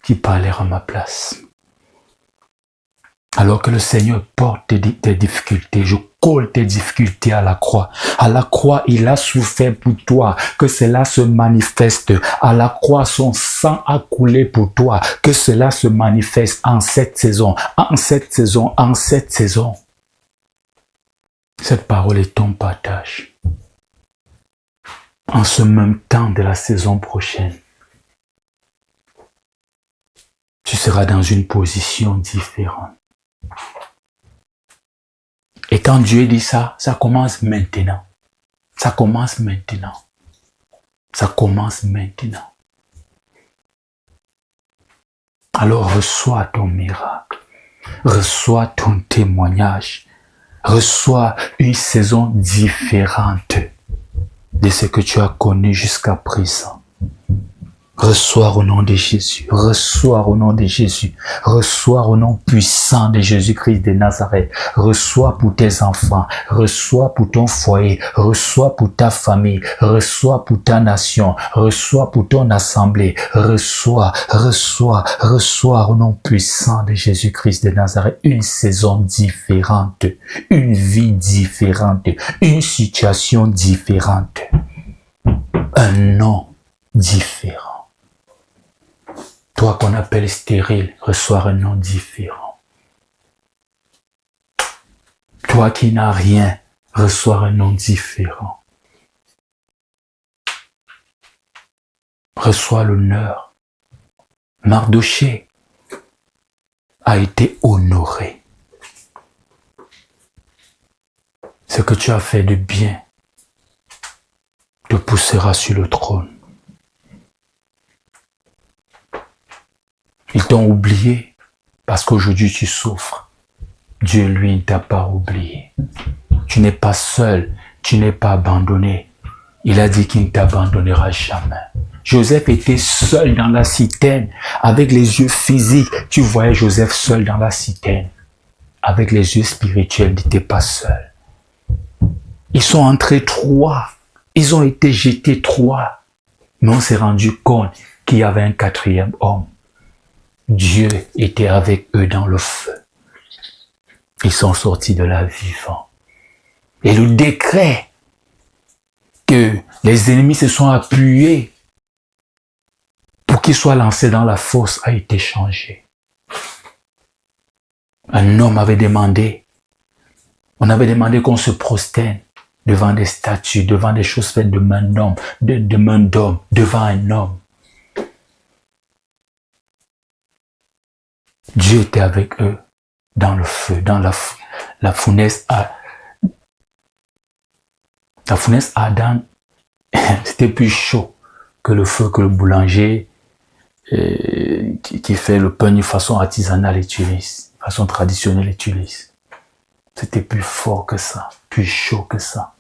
qui parlèrent à ma place. Alors que le Seigneur porte tes difficultés, je colle tes difficultés à la croix. À la croix, il a souffert pour toi, que cela se manifeste. À la croix, son sang a coulé pour toi, que cela se manifeste en cette saison, en cette saison, en cette saison. Cette parole est ton partage. En ce même temps de la saison prochaine, tu seras dans une position différente. Et quand Dieu dit ça, ça commence maintenant. Ça commence maintenant. Ça commence maintenant. Alors reçois ton miracle. Reçois ton témoignage. Reçois une saison différente de ce que tu as connu jusqu'à présent. Reçois au nom de Jésus, reçois au nom de Jésus, reçois au nom puissant de Jésus-Christ de Nazareth, reçois pour tes enfants, reçois pour ton foyer, reçois pour ta famille, reçois pour ta nation, reçois pour ton assemblée, reçois au nom puissant de Jésus-Christ de Nazareth, une saison différente, une vie différente, une situation différente, un nom différent. Toi qu'on appelle stérile, reçois un nom différent. Toi qui n'as rien, reçois un nom différent. Reçois l'honneur. Mardochée a été honoré. Ce que tu as fait de bien te poussera sur le trône. Ils t'ont oublié parce qu'aujourd'hui tu souffres. Dieu, lui, ne t'a pas oublié. Tu n'es pas seul, tu n'es pas abandonné. Il a dit qu'il ne t'abandonnera jamais. Joseph était seul dans la citerne. Avec les yeux physiques, tu voyais Joseph seul dans la citerne. Avec les yeux spirituels, il n'était pas seul. Ils sont entrés 3. Ils ont été jetés 3. Mais on s'est rendu compte qu'il y avait un 4e homme. Dieu était avec eux dans le feu. Ils sont sortis de là vivants. Et le décret que les ennemis se sont appuyés pour qu'ils soient lancés dans la fosse a été changé. Un homme avait demandé, on avait demandé qu'on se prosterne devant des statues, devant des choses faites de main d'homme, devant un homme. Dieu était avec eux dans le feu, dans la fournaise. La fournaise ardente, c'était plus chaud que le feu que le boulanger qui fait le pain d'une façon artisanale utilise, de façon traditionnelle utilise. C'était plus fort que ça, plus chaud que ça.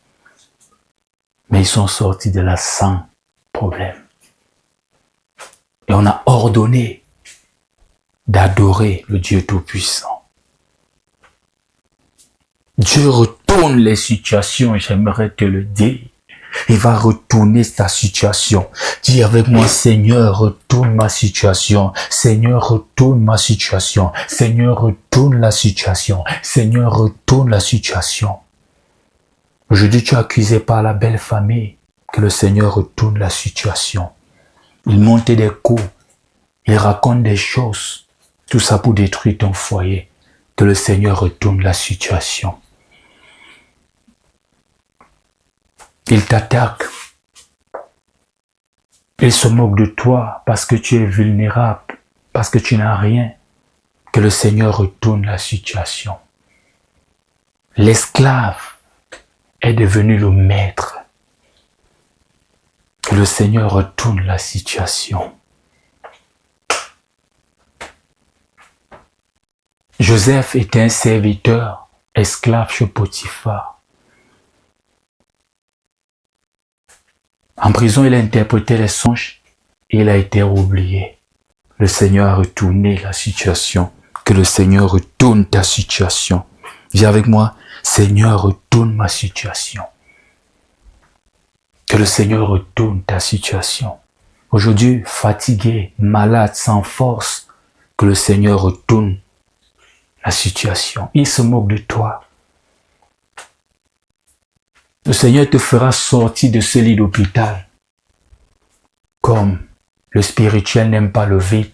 Mais ils sont sortis de là sans problème. Et on a ordonné d'adorer le Dieu Tout-Puissant. Dieu retourne les situations, j'aimerais te le dire. Il va retourner ta situation. Dis avec moi, Seigneur, retourne ma situation. Seigneur, retourne ma situation. Seigneur, retourne la situation. Seigneur, retourne la situation. Aujourd'hui, tu es accusé par la belle famille. Que le Seigneur retourne la situation. Il monte des coups. Il raconte des choses. Tout ça pour détruire ton foyer. Que le Seigneur retourne la situation. Il t'attaque. Il se moque de toi parce que tu es vulnérable, parce que tu n'as rien. Que le Seigneur retourne la situation. L'esclave est devenu le maître. Que le Seigneur retourne la situation. Joseph était un serviteur, esclave chez Potiphar. En prison, il a interprété les songes et il a été oublié. Le Seigneur a retourné la situation. Que le Seigneur retourne ta situation. Dis avec moi, Seigneur, retourne ma situation. Que le Seigneur retourne ta situation. Aujourd'hui, fatigué, malade, sans force, que le Seigneur retourne la situation. Il se moque de toi. Le Seigneur te fera sortir de ce lit d'hôpital. Comme le spirituel n'aime pas le vide,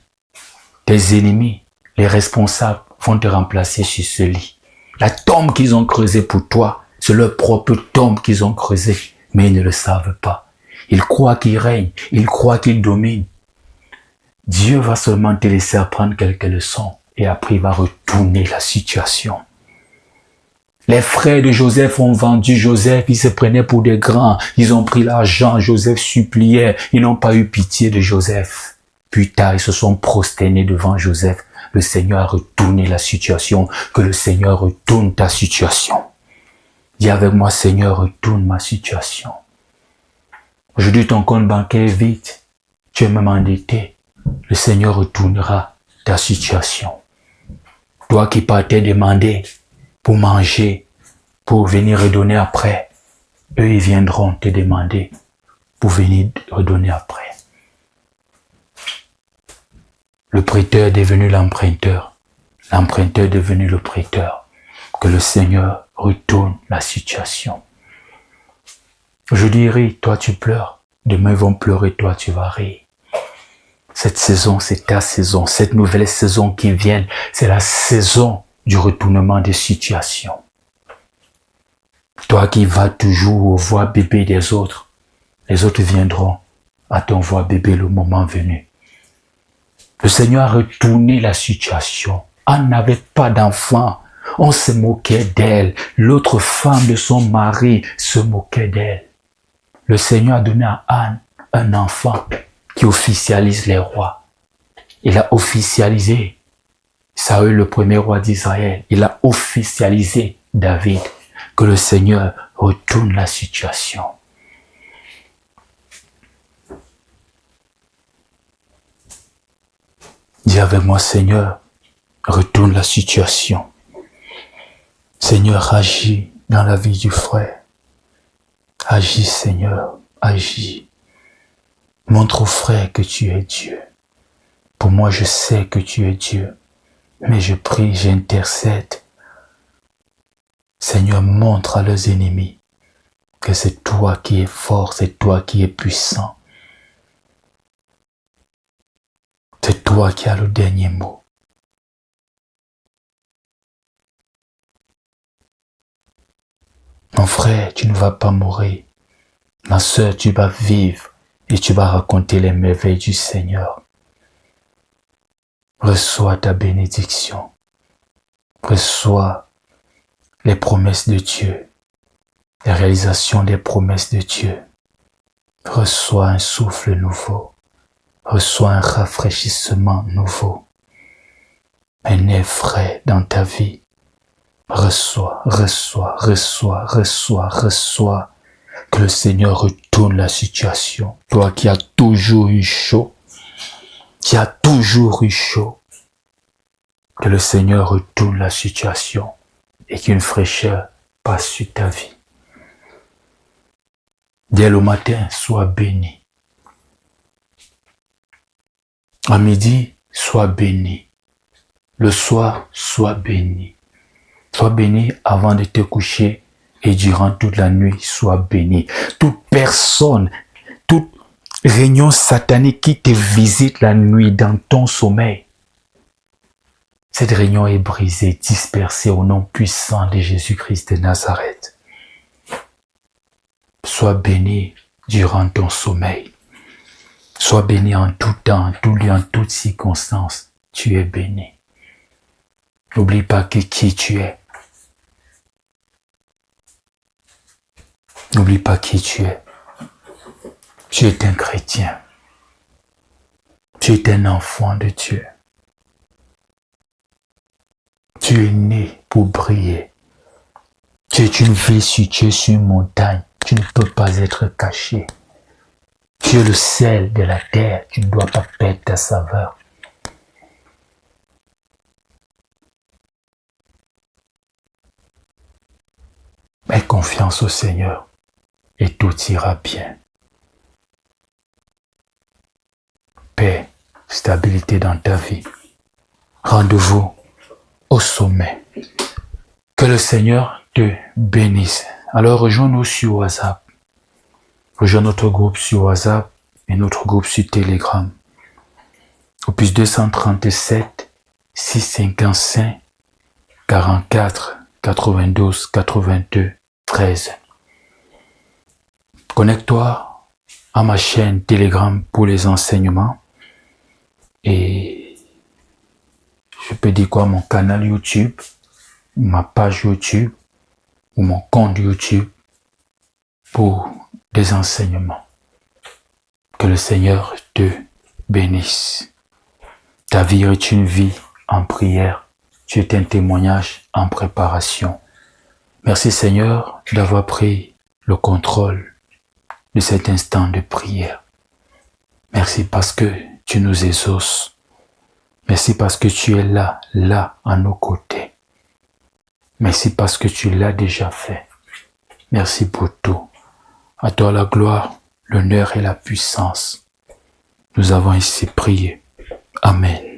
tes ennemis, les responsables vont te remplacer sur ce lit. La tombe qu'ils ont creusée pour toi, c'est leur propre tombe qu'ils ont creusée, mais ils ne le savent pas. Ils croient qu'ils règnent, ils croient qu'ils dominent. Dieu va seulement te laisser apprendre quelques leçons et après il va retourner la situation. Les frères de Joseph ont vendu Joseph, ils se prenaient pour des grands, ils ont pris l'argent, Joseph suppliait, ils n'ont pas eu pitié de Joseph. Plus tard, ils se sont prosternés devant Joseph. Le Seigneur a retourné la situation, que le Seigneur retourne ta situation. Dis avec moi, Seigneur, retourne ma situation. Aujourd'hui, ton compte bancaire est vide, tu es même endetté. Le Seigneur retournera ta situation. Toi qui partais demander pour manger, pour venir redonner après, eux ils viendront te demander pour venir redonner après. Le prêteur est devenu l'emprunteur, l'emprunteur est devenu le prêteur. Que le Seigneur retourne la situation. Aujourd'hui, ris, toi tu pleures. Demain ils vont pleurer, toi tu vas rire. Cette saison, c'est ta saison. Cette nouvelle saison qui vient, c'est la saison du retournement des situations. Toi qui vas toujours voir bébé des autres, les autres viendront à ton voir bébé le moment venu. Le Seigneur a retourné la situation. Anne n'avait pas d'enfant. On se moquait d'elle. L'autre femme de son mari se moquait d'elle. Le Seigneur a donné à Anne un enfant qui officialise les rois. Il a officialisé Saül, le premier roi d'Israël. Il a officialisé David. Que le Seigneur retourne la situation. Dis avec moi, Seigneur, retourne la situation. Seigneur, agis dans la vie du frère. Agis, Seigneur, agis. Montre au frère que tu es Dieu. Pour moi, je sais que tu es Dieu. Mais je prie, j'intercède. Seigneur, montre à leurs ennemis que c'est toi qui es fort, c'est toi qui es puissant. C'est toi qui as le dernier mot. Mon frère, tu ne vas pas mourir. Ma sœur, tu vas vivre et tu vas raconter les merveilles du Seigneur. Reçois ta bénédiction. Reçois les promesses de Dieu, les réalisations des promesses de Dieu. Reçois un souffle nouveau. Reçois un rafraîchissement nouveau. Un air frais dans ta vie. Reçois, reçois, reçois, reçois, reçois. Que le Seigneur retourne la situation. Toi qui as toujours eu chaud, qui as toujours eu chaud, que le Seigneur retourne la situation et qu'une fraîcheur passe sur ta vie. Dès le matin, sois béni. À midi, sois béni. Le soir, sois béni. Sois béni avant de te coucher et durant toute la nuit, sois béni. Toute personne, toute réunion satanique qui te visite la nuit dans ton sommeil, cette réunion est brisée, dispersée au nom puissant de Jésus-Christ de Nazareth. Sois béni durant ton sommeil. Sois béni en tout temps, en tout lieu, en toutes circonstances. Tu es béni. N'oublie pas qui tu es. N'oublie pas qui tu es. Tu es un chrétien. Tu es un enfant de Dieu. Tu es né pour briller. Tu es une vessie, tu es sur une montagne. Tu ne peux pas être caché. Tu es le sel de la terre. Tu ne dois pas perdre ta saveur. Aie confiance au Seigneur et tout ira bien. Paix, stabilité dans ta vie. Rendez-vous au sommet. Que le Seigneur te bénisse. Alors rejoins-nous sur WhatsApp. Rejoins notre groupe sur WhatsApp et notre groupe sur Telegram. Au plus 237 655 44 92 82 13. Connecte-toi à ma chaîne Telegram pour les enseignements et je peux dire quoi, mon canal YouTube, ma page YouTube ou mon compte YouTube pour des enseignements. Que le Seigneur te bénisse. Ta vie est une vie en prière. Tu es un témoignage en préparation. Merci Seigneur d'avoir pris le contrôle de cet instant de prière. Merci parce que tu nous exauces. Merci parce que tu es là à nos côtés. Merci parce que tu l'as déjà fait. Merci pour tout. À toi la gloire, l'honneur et la puissance. Nous avons ici prié. Amen.